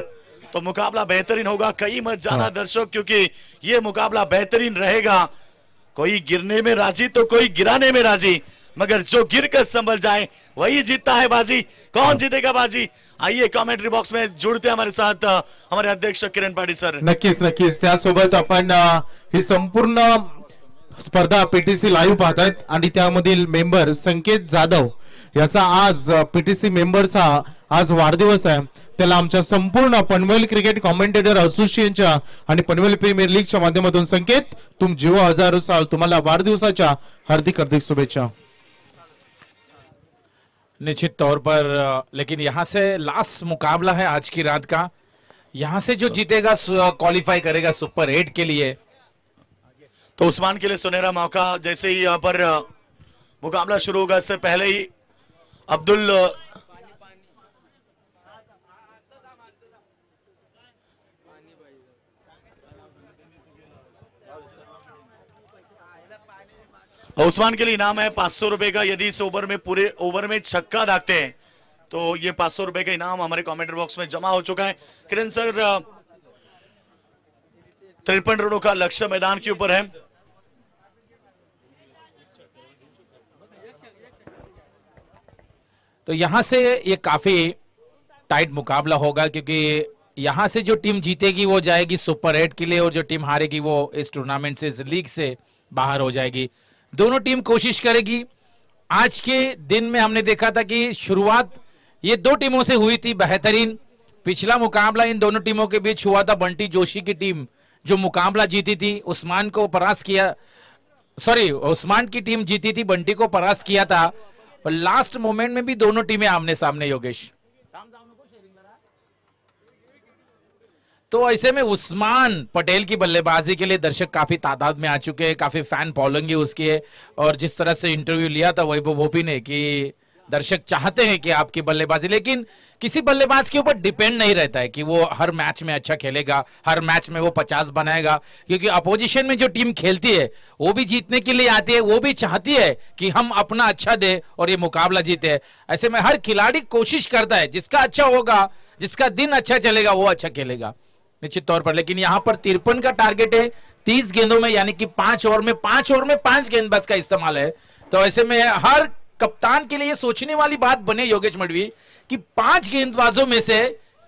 तो मुकाबला बेहतरीन होगा. कहीं मत जाना दर्शक, क्योंकि ये मुकाबला बेहतरीन रहेगा. कोई गिरने में राजी तो कोई गिराने में राजी, मगर जो गिरकर संभल जाए वही जीतता है बाजी. कौन जीतेगा बाजी? आइए कमेंट्री बॉक्स में जुड़ते हमारे साथ हमारे अध्यक्ष किरण पाटील सर. नक्कीच त्यासोबत आपण ही संपूर्ण स्पर्धा PTC लाईव्ह पाहतात आणि त्यामधील मेंबर संकेत जाधव याचा आज PTC मेंबरचा आज वाढदिवस आहे. त्याला आमच्या संपूर्ण पनवेल क्रिकेट कॉमेंटेटर असोसिएशनच्या आणि पनवेल प्रीमियर लीगच्या माध्यमातून संकेत तुम जीवा हजारो साल, तुम्हाला वाढदिवसाच्या हार्दिक शुभेच्छा. निश्चित तौर पर, लेकिन यहां से लास्ट मुकाबला है आज की रात का. यहां से जो जीतेगा क्वालिफाई करेगा सुपर 8 के लिए. तो उस्मान के लिए सुनहरा मौका. जैसे ही यहाँ पर मुकाबला शुरू होगा, इससे पहले ही अब्दुल उस्मान के लिए इनाम है 500 रुपए का. यदि इस ओवर में पूरे ओवर में छक्का दागते हैं तो ये 500 रुपए का इनाम हमारे कमेंट बॉक्स में जमा हो चुका है. किरण सर, 53 रनों का लक्ष्य मैदान के ऊपर है. तो यहां से ये काफी टाइट मुकाबला होगा, क्योंकि यहां से जो टीम जीतेगी वो जाएगी सुपर 8 के लिए, और जो टीम हारेगी वो इस टूर्नामेंट से, इस लीग से बाहर हो जाएगी. दोनों टीम कोशिश करेगी. आज के दिन में हमने देखा था कि शुरुआत ये 2 टीमों से हुई थी बेहतरीन. पिछला मुकाबला इन दोनों टीमों के बीच हुआ था. बंटी जोशी की टीम जो मुकाबला जीती थी, उस्मान को परास्त किया, उस्मान की टीम जीती थी, बंटी को परास्त किया था. और लास्ट मोमेंट में भी दोनों टीमें आमने सामने. योगेश, तो ऐसे में उस्मान पटेल की बल्लेबाजी के लिए दर्शक काफी तादाद में आ चुके हैं, काफी फैन फॉलोइंग उसकी है. और जिस तरह से इंटरव्यू लिया था वैभव भोपी ने कि दर्शक चाहते हैं कि आपकी बल्लेबाजी, लेकिन किसी बल्लेबाज के ऊपर डिपेंड नहीं रहता है कि वो हर मैच में अच्छा खेलेगा, हर मैच में वो 50 बनाएगा. क्योंकि अपोजिशन में जो टीम खेलती है वो भी जीतने के लिए आती है, वो भी चाहती है कि हम अपना अच्छा दे और ये मुकाबला जीते. ऐसे में हर खिलाड़ी कोशिश करता है, जिसका अच्छा होगा, जिसका दिन अच्छा चलेगा वो अच्छा खेलेगा निश्चित तौर पर. लेकिन यहां पर 53 का टारगेट है 30 गेंदों में, यानी कि 5 ओवर में 5 गेंदबाज का इस्तेमाल है. तो ऐसे में हर कप्तान के लिए सोचने वाली बात बने योगेश मडवी कि 5 गेंदबाजों में से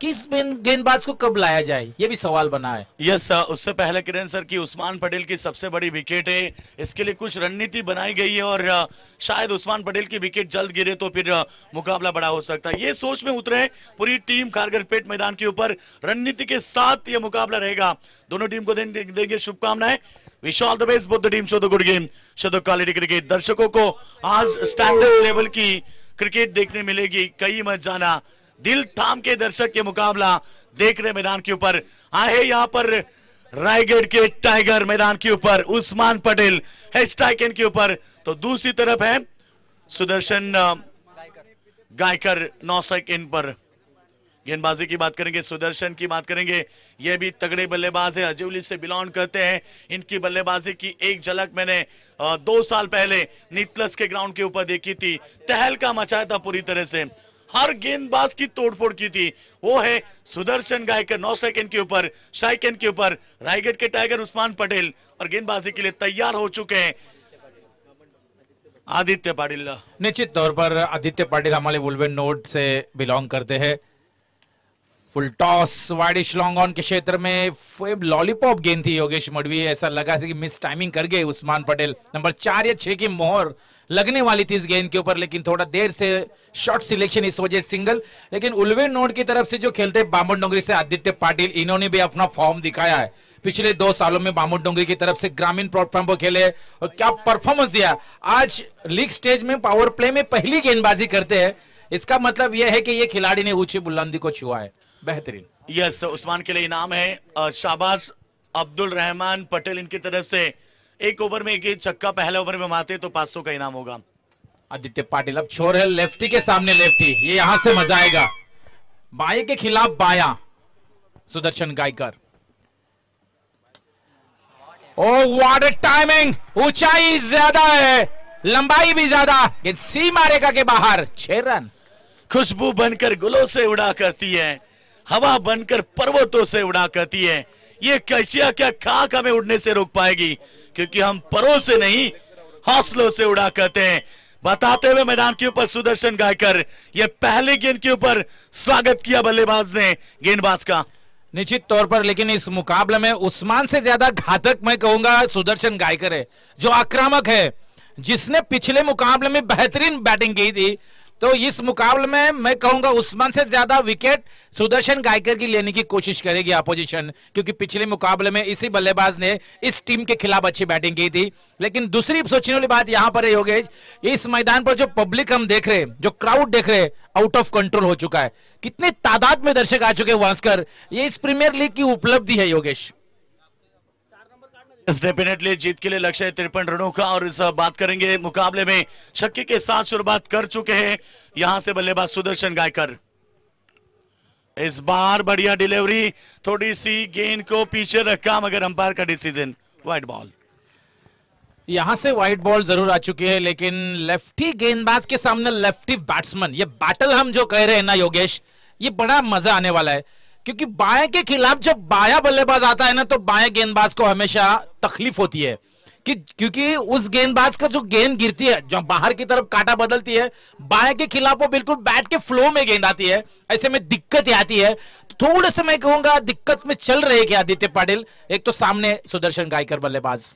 किस गेंदबाज को कब लाया जाए, ये भी सवाल बना है. यस, उससे पहले किरण सर की उस्मान पटेल की सबसे बड़ी विकेट है, इसके लिए कुछ रणनीति बनाई गई है और शायद उस्मान पटेल की विकेट जल्द गिरे तो फिर मुकाबला बड़ा हो सकता है. ये सोच में उतरे पूरी टीम कारगरपेट मैदान के ऊपर. रणनीति के साथ ये मुकाबला रहेगा. दोनों टीम को देंगे शुभकामनाएं. Wish all the best both the team. Show the good game, show the quality cricket. दर्शकों को आज स्टैंडर्ड लेवल की क्रिकेट देखने मिलेगी. कहीं मत जाना, दिल थाम के दर्शक के मुकाबला देख रहे मैदान के ऊपर. आए यहाँ पर रायगढ़ के टाइगर मैदान के ऊपर, उस्मान पटेल हैशटैग के ऊपर, तो दूसरी तरफ है Sudarshan Gaikar non striker end पर. गेंदबाजी की बात करेंगे, सुदर्शन की बात करेंगे, ये भी तगड़े बल्लेबाज है, अजूली से बिलोंग करते हैं। इनकी बल्लेबाजी की एक झलक मैंने 2 साल पहले नीतलस के ग्राउंड के ऊपर देखी थी। तहलका मचाया था पूरी तरह से, हर गेंदबाज की तोड़फोड़ की थी। वो है सुदर्शन गायकर। 9 सेकंड के ऊपर, स्ट्राइक एंड के ऊपर रायगढ़ के टाइगर उस्मान पटेल और गेंदबाजी के लिए तैयार हो चुके हैं आदित्य पाटिल। निश्चित तौर पर आदित्य पाटिल हमारे वुल्वेन नोड से बिलोंग करते हैं। Full toss widish long on के क्षेत्र में लॉलीपॉप गेंद थी योगेश मडवी, ऐसा लगा कि मिस टाइमिंग कर गए उस्मान पटेल। नंबर 4 या 6 की मोहर लगने वाली थी इस गेंद के ऊपर, लेकिन थोड़ा देर से शॉट सिलेक्शन, इस वजह सिंगल। लेकिन उल्वेन नोड की तरफ से जो खेलते बामन डोंगरी से आदित्य पाटिल, इन्होंने भी अपना फॉर्म दिखाया है। पिछले 2 सालों में बामन डोंगरी की तरफ से ग्रामीण प्लेटफॉर्म पर खेले और क्या परफॉर्मेंस दिया। आज लीग स्टेज में पावर प्ले में पहली गेंदबाजी करते हैं, इसका मतलब यह है कि ये खिलाड़ी ने ऊंची बुलंदी को छुआ है। बेहतरीन। यस, उस्मान के लिए इनाम है। शाबाश अब्दुल रहमान पटेल इनकी तरफ से। 1 ओवर में 1 छक्का पहले ओवर में मारते तो 500 का इनाम होगा। आदित्य पाटिल अब छोर है लेफ्टी के सामने लेफ्टी, ये यहां से मजा आएगा। बाएं के खिलाफ बायां, Sudarshan Gaikar. Oh what a timing, ऊंचाई ज्यादा है, लंबाई भी ज्यादा, ये सी मारेगा के बाहर। 6 रन। खुशबू बनकर गुलों से उड़ा करती है, हवा बनकर पर्वतों से उड़ा करती है। ये कैसिया क्या खाक हमें उड़ने से रोक पाएगी, क्योंकि हम परों से नहीं हौसलों से उड़ा करते हैं। बताते हुए मैदान के ऊपर सुदर्शन गायकर, ये पहले गेंद के ऊपर स्वागत किया बल्लेबाज ने गेंदबाज का। निश्चित तौर पर, लेकिन इस मुकाबले में उस्मान से ज्यादा घातक मैं कहूंगा सुदर्शन गायकर है, जो आक्रामक है, जिसने पिछले मुकाबले में बेहतरीन बैटिंग की थी। तो इस मुकाबले में मैं कहूंगा उस्मान से ज्यादा विकेट सुदर्शन गायकर की लेने की कोशिश करेगी अपोजिशन, क्योंकि पिछले मुकाबले में इसी बल्लेबाज ने इस टीम के खिलाफ अच्छी बैटिंग की थी। लेकिन दूसरी सोचने वाली बात यहां पर है योगेश, इस मैदान पर जो पब्लिक हम देख रहे हैं, जो क्राउड देख रहे हैं, आउट ऑफ कंट्रोल हो चुका है। कितनी तादाद में दर्शक आ चुके हैं वास्कर, ये इस प्रीमियर लीग की उपलब्धि है योगेश। डेफिनेटली जीत के लिए लक्ष्य है 53 रनों का। और इस बात करेंगे मुकाबले में छक्के के साथ शुरुआत कर चुके हैं यहां से बल्लेबाज सुदर्शन गायकर। इस बार बढ़िया डिलीवरी, थोड़ी सी गेंद को पीछे रखा, मगर अंपायर का डिसीजन वाइड बॉल। यहां से वाइड बॉल जरूर आ चुकी है, लेकिन लेफ्टी गेंदबाज के सामने लेफ्टी बैट्समैन, ये बैटल हम जो कह रहे हैं ना योगेश, ये बड़ा मजा आने वाला है। क्योंकि बाएं के खिलाफ जब बायां बल्लेबाज आता है ना, तो बाएं गेंदबाज को हमेशा तकलीफ होती है कि क्योंकि उस गेंदबाज का जो गेंद गिरती है, जो बाहर की तरफ काटा बदलती है, बाएं के खिलाफ वो बिल्कुल बैट के फ्लो में गेंद आती है, ऐसे में दिक्कत आती है। थोड़े से मैं कहूंगा दिक्कत में चल रहे हैं आदित्य पाटिल। एक तो सामने सुदर्शन गायकर बल्लेबाज,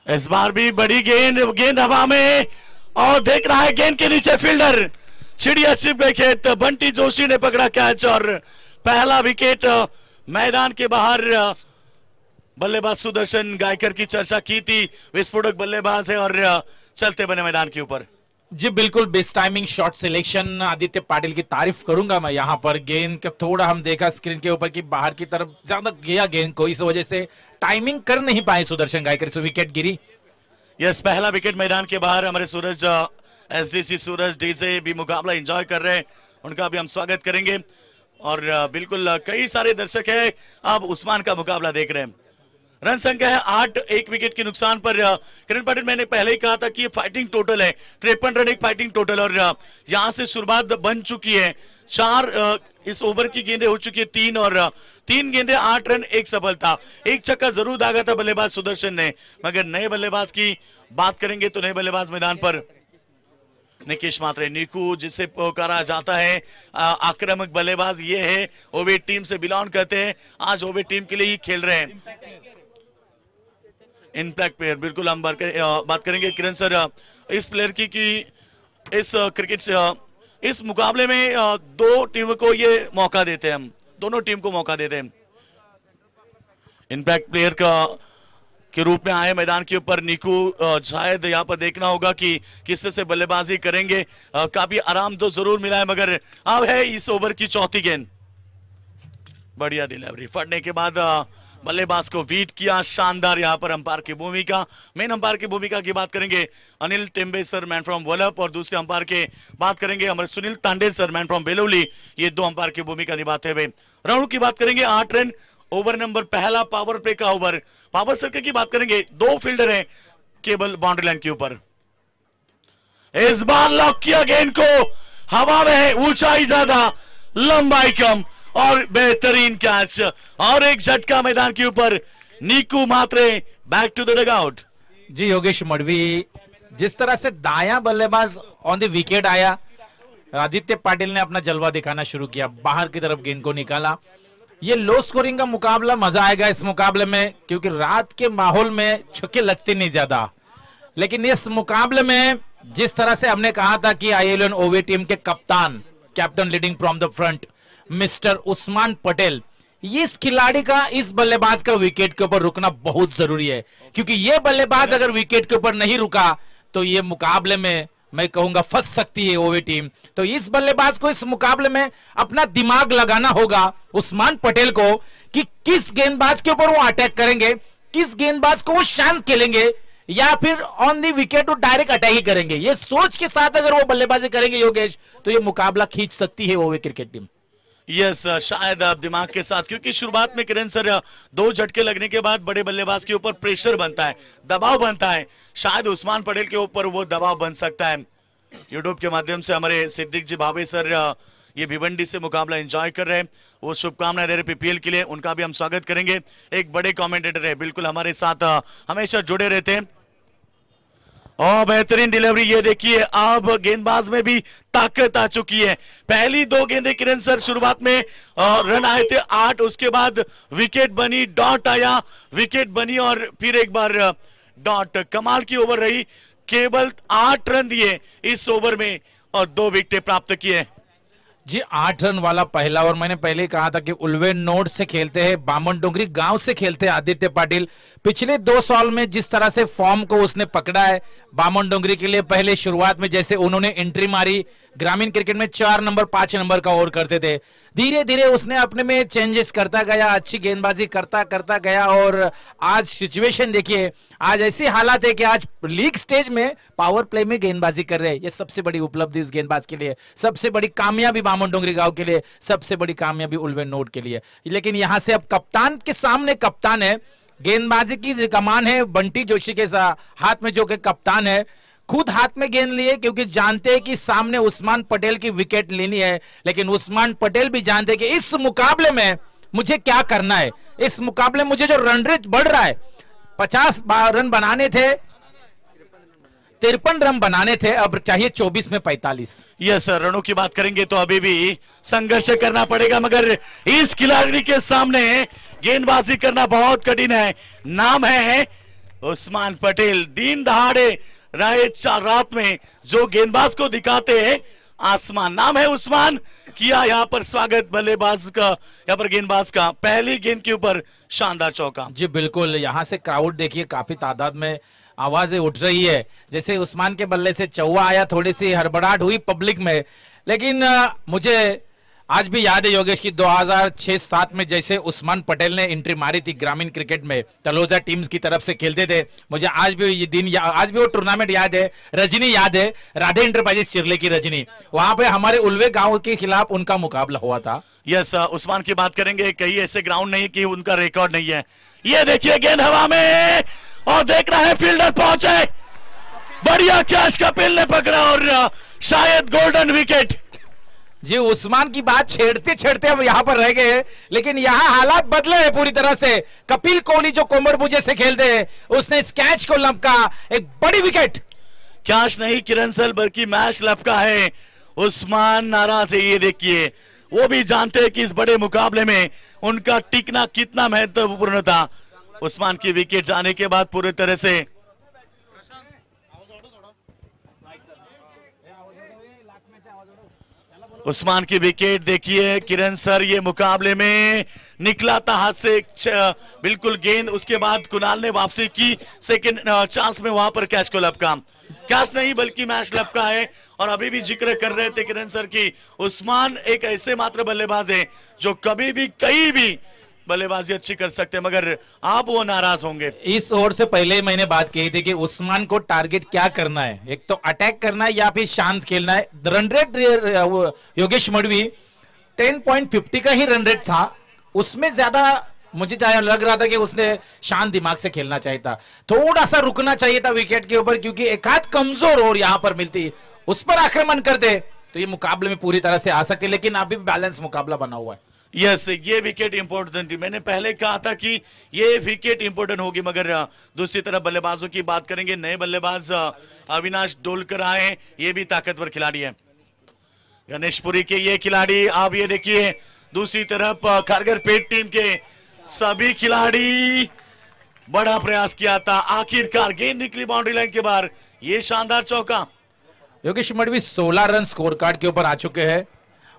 इस बार भी बड़ी गेंद हवा में, और देख रहा है गेंद के नीचे फील्डर, चिड़िया छिप गए खेत। बंटी जोशी ने पकड़ा कैच और पहला विकेट। मैदान के बाहर बल्लेबाज सुदर्शन गायकर की चर्चा की थी, विस्फोटक बल्लेबाज है और चलते बने मैदान के ऊपर। जी बिल्कुल, best timing, shot selection, Aditya Patil की तारीफ करूंगा मैं यहां पर। गेंद का थोड़ा हम देखा स्क्रीन के ऊपर कि बाहर की तरफ ज्यादा गया गेंद को, इस वजह से टाइमिंग कर नहीं पाए सुदर्शन गायकर, से विकेट गिरी। यस, पहला विकेट मैदान के बाहर। हमारे सूरज एसडीसी सूरज डी से भी मुकाबला एंजॉय कर रहे हैं, उनका भी हम स्वागत करेंगे। और बिल्कुल कई सारे दर्शक हैं, अब उस्मान का मुकाबला देख रहे हैं। रन संख्या है 8, 1 विकेट के नुकसान पर। किरण पाटिल, मैंने पहले ही कहा था कि ये फाइटिंग टोटल है, 53 रन एक फाइटिंग टोटल, और यहां से शुरुआत बन चुकी है। 4 इस ओवर की गेंदें हो चुकी है 3, और 3 गेंदें 8 रन 1 सफलता। 1 छक्का जरूर दागा था बल्लेबाज सुदर्शन ने, मगर नए बल्लेबाज की बात करेंगे तो नए बल्लेबाज मैदान पर निकेश मात्रे, नीकू जिसे पुकारा जाता है आक्रामक बल्लेबाज, ये है ओवे टीम से बिलोंग करते हैं, आज ओवे टीम के लिए ही खेल रहे हैं। इम्पैक्ट प्लेयर, बिल्कुल हम बात करेंगे किरण सर इस प्लेयर की इस क्रिकेट इस मुकाबले में 2 टीमों को ये मौका देते हैं, हम दोनों टीम को मौका देते हैं। इम्पैक्ट प्लेयर के रूप में आए मैदान के ऊपर नीकू, शायद यहाँ पर देखना होगा कि किससे से बल्लेबाजी करेंगे। काफी आराम तो जरूर मिला है, मगर अब है इस ओवर की चौथी गेंद। बढ़िया डिलीवरी, फटने के बाद बल्लेबाज को बीट किया, शानदार यहाँ पर अंपायर की भूमिका। मेन अंपायर की भूमिका की बात करेंगे Anil Tembe sir, man from Valap, और दूसरे अंपायर के बात करेंगे हमारे Sunil Tandel sir, man from Beloli. ये दो अंपायर की भूमिका निभाते हुए राउंड की बात करेंगे 8 रन, ओवर नंबर पहला पावर प्ले का ओवर। पावर सर्कल की बात करेंगे, 2 फील्डर हैं केवल बाउंड्री लाइन के ऊपर। इस बार लॉक किया गेंद को, हवा में है, ऊंचाई ज्यादा लंबाई कम और बेहतरीन कैच, और एक झटका मैदान के ऊपर। नीकू मात्रे बैक टू द डगआउट। जी योगेश मडवी, जिस तरह से दायां बल्लेबाज ऑन द विकेट आया, आदित्य पाटिल ने अपना जलवा दिखाना शुरू किया, बाहर की तरफ गेंद को निकाला। ये लो स्कोरिंग का मुकाबला, मजा आएगा इस मुकाबले में, क्योंकि रात के माहौल में छक्के लगते नहीं ज्यादा। लेकिन इस मुकाबले में जिस तरह से हमने कहा था कि IL ओवे टीम के कप्तान, captain leading from the front, mister Usman Patel, इस खिलाड़ी का, इस बल्लेबाज का विकेट के ऊपर रुकना बहुत जरूरी है, क्योंकि ये बल्लेबाज अगर विकेट के ऊपर नहीं रुका तो ये मुकाबले में मैं कहूंगा फंस सकती है ओवे टीम। तो इस बल्लेबाज को इस मुकाबले में अपना दिमाग लगाना होगा उस्मान पटेल को, कि किस गेंदबाज के ऊपर वो अटैक करेंगे, किस गेंदबाज को वो शांत खेलेंगे, या फिर ऑन दी विकेट वो डायरेक्ट अटैक ही करेंगे। ये सोच के साथ अगर वो बल्लेबाजी करेंगे योगेश, तो ये मुकाबला खींच सकती है ओवे क्रिकेट टीम। यस, शायद आप दिमाग के साथ, क्योंकि शुरुआत में किरण सर 2 झटके लगने के बाद बड़े बल्लेबाज के ऊपर प्रेशर बनता है, दबाव बनता है, शायद उस्मान पटेल के ऊपर वो दबाव बन सकता है। यूट्यूब के माध्यम से हमारे सिद्दीक जी भावे सर ये भिवंडी से मुकाबला एंजॉय कर रहे हैं, वो शुभकामनाएं दे रहे PPL के लिए, उनका भी हम स्वागत करेंगे। एक बड़े कमेंटेटर है, बिल्कुल हमारे साथ हमेशा जुड़े रहते हैं। और बेहतरीन डिलीवरी, ये देखिए अब गेंदबाज में भी ताकत आ चुकी है। पहली 2 गेंदें किरण सर शुरुआत में रन आए थे 8, उसके बाद विकेट बनी, डॉट आया, विकेट बनी और फिर एक बार डॉट। कमाल की ओवर रही, केवल 8 रन दिए इस ओवर में और 2 विकेटें प्राप्त किए। जी 8 रन वाला पहला ओवर, मैंने पहले कहा था कि उल्वे नोड से खेलते हैं, बामन डोंगरी गांव से खेलते हैं आदित्य पाटिल। पिछले 2 साल में जिस तरह से फॉर्म को उसने पकड़ा है बामन डोंगरी के लिए, पहले शुरुआत में जैसे उन्होंने एंट्री मारी, ग्रामीण क्रिकेट में 4 नंबर 5 नंबर का ओवर करते थे, धीरे धीरे उसने अपने में चेंजेस करता गया, अच्छी गेंदबाजी करता गया, और आज सिचुएशन देखिए, आज ऐसी हालात है कि आज लीग स्टेज में पावर प्ले में गेंदबाजी कर रहे हैं। ये सबसे बड़ी उपलब्धि इस गेंदबाज के लिए, सबसे बड़ी कामयाबी बामन डोंगरी गांव के लिए, सबसे बड़ी कामयाबी उल्वे नोड के लिए। लेकिन यहां से अब कप्तान के सामने कप्तान है, गेंदबाजी की कमान है बंटी जोशी के हाथ में, जो कि कप्तान है, खुद हाथ में गेंद लिए, क्योंकि जानते हैं कि सामने उस्मान पटेल की विकेट लेनी है। लेकिन उस्मान पटेल भी जानते हैं कि इस मुकाबले में मुझे क्या करना है, इस मुकाबले में मुझे जो रन रेट बढ़ रहा है, 50 रन बनाने थे, 53 रन बनाने थे, अब चाहिए 24 में 45। यस सर, रनों की बात करेंगे तो अभी भी संघर्ष करना पड़ेगा, मगर इस खिलाड़ी के सामने गेंदबाजी करना बहुत कठिन है। नाम है उस्मान पटेल, दिन दहाड़े रात में जो गेंदबाज को दिखाते हैं आसमान। नाम है उस्मान, किया यहाँ पर स्वागत बल्लेबाज का, यहाँ पर गेंदबाज का, पहली गेंद के ऊपर शानदार चौका। जी बिल्कुल, यहाँ से क्राउड देखिए काफी तादाद में आवाजें उठ रही है, जैसे उस्मान के बल्ले से चौवा आया, थोड़ी सी हड़बड़ाहट हुई पब्लिक में। लेकिन मुझे आज भी याद है योगेश की 2006-07 में जैसे उस्मान पटेल ने एंट्री मारी थी ग्रामीण क्रिकेट में, तलोजा टीम्स की तरफ से खेलते थे, मुझे आज भी ये दिन आज भी वो टूर्नामेंट याद है, रजनी याद है, राधे इंटरप्राइजेस चिरले की रजनी, वहां पे हमारे उल्वे गांव के खिलाफ उनका मुकाबला हुआ था। यस, उस्मान की बात करेंगे, कई ऐसे ग्राउंड नहीं कि उनका रिकॉर्ड नहीं है। ये देखिए गेंद हवा में और देख रहा है फील्डर पहुंचे, बढ़िया कैच कपिल ने पकड़ा और शायद गोल्डन विकेट। जी उस्मान की बात छेड़ते छेड़ते हम यहां पर रह गए, लेकिन यहां हालात बदले हैं पूरी तरह से। कपिल कोहली जो कोमर बुझे से खेलते हैं, उसने इस कैच को लपका, एक बड़ी विकेट। कैच नहीं किरण सर, बल्कि मैच लपका है। उस्मान नाराज है, ये देखिए, वो भी जानते हैं कि इस बड़े मुकाबले में उनका टिकना कितना महत्वपूर्ण था। उस्मान की विकेट जाने के बाद पूरी तरह से उस्मान की विकेट देखिए किरण सर, ये मुकाबले में निकला था हाथ से बिल्कुल गेंद, उसके बाद कुणाल ने वापसी की, सेकंड चांस में वहां पर कैच को लपका। कैच नहीं बल्कि मैच लपका है। और अभी भी जिक्र कर रहे थे किरण सर की उस्मान एक ऐसे मात्र बल्लेबाज है जो कभी भी कहीं भी बल्लेबाजी अच्छी कर सकते हैं, मगर आप वो नाराज होंगे। इस ओवर से पहले ही मैंने बात कही थी कि उस्मान को टारगेट क्या करना है, एक तो अटैक करना है या फिर शांत खेलना है। रन रेट योगेश मडवी 10.50 का ही रन रेट था, उसमें ज्यादा मुझे लग रहा था कि उसने शांत दिमाग से खेलना चाहिए था, थोड़ा सा रुकना चाहिए था विकेट के ऊपर, क्योंकि एक आध कमजोर ओवर यहां पर मिलती, उस पर आक्रमण कर दे तो ये मुकाबले में पूरी तरह से आ सके, लेकिन अभी बैलेंस मुकाबला बना हुआ है। यस, ये विकेट इंपॉर्टेंट थी। मैंने पहले कहा था कि ये विकेट इंपॉर्टेंट होगी, मगर दूसरी तरफ बल्लेबाजों की बात करेंगे। नए बल्लेबाज अविनाश डोलकर आए, ये भी ताकतवर खिलाड़ी है। गणेशपुरी के ये खिलाड़ी, आप ये देखिए दूसरी तरफ कारगर पेट टीम के सभी खिलाड़ी, बड़ा प्रयास किया था, आखिरकार गेंद निकली बाउंड्री लाइन के बाहर। ये शानदार चौका। Yogesh Madavi 16 run score card के ऊपर आ चुके हैं,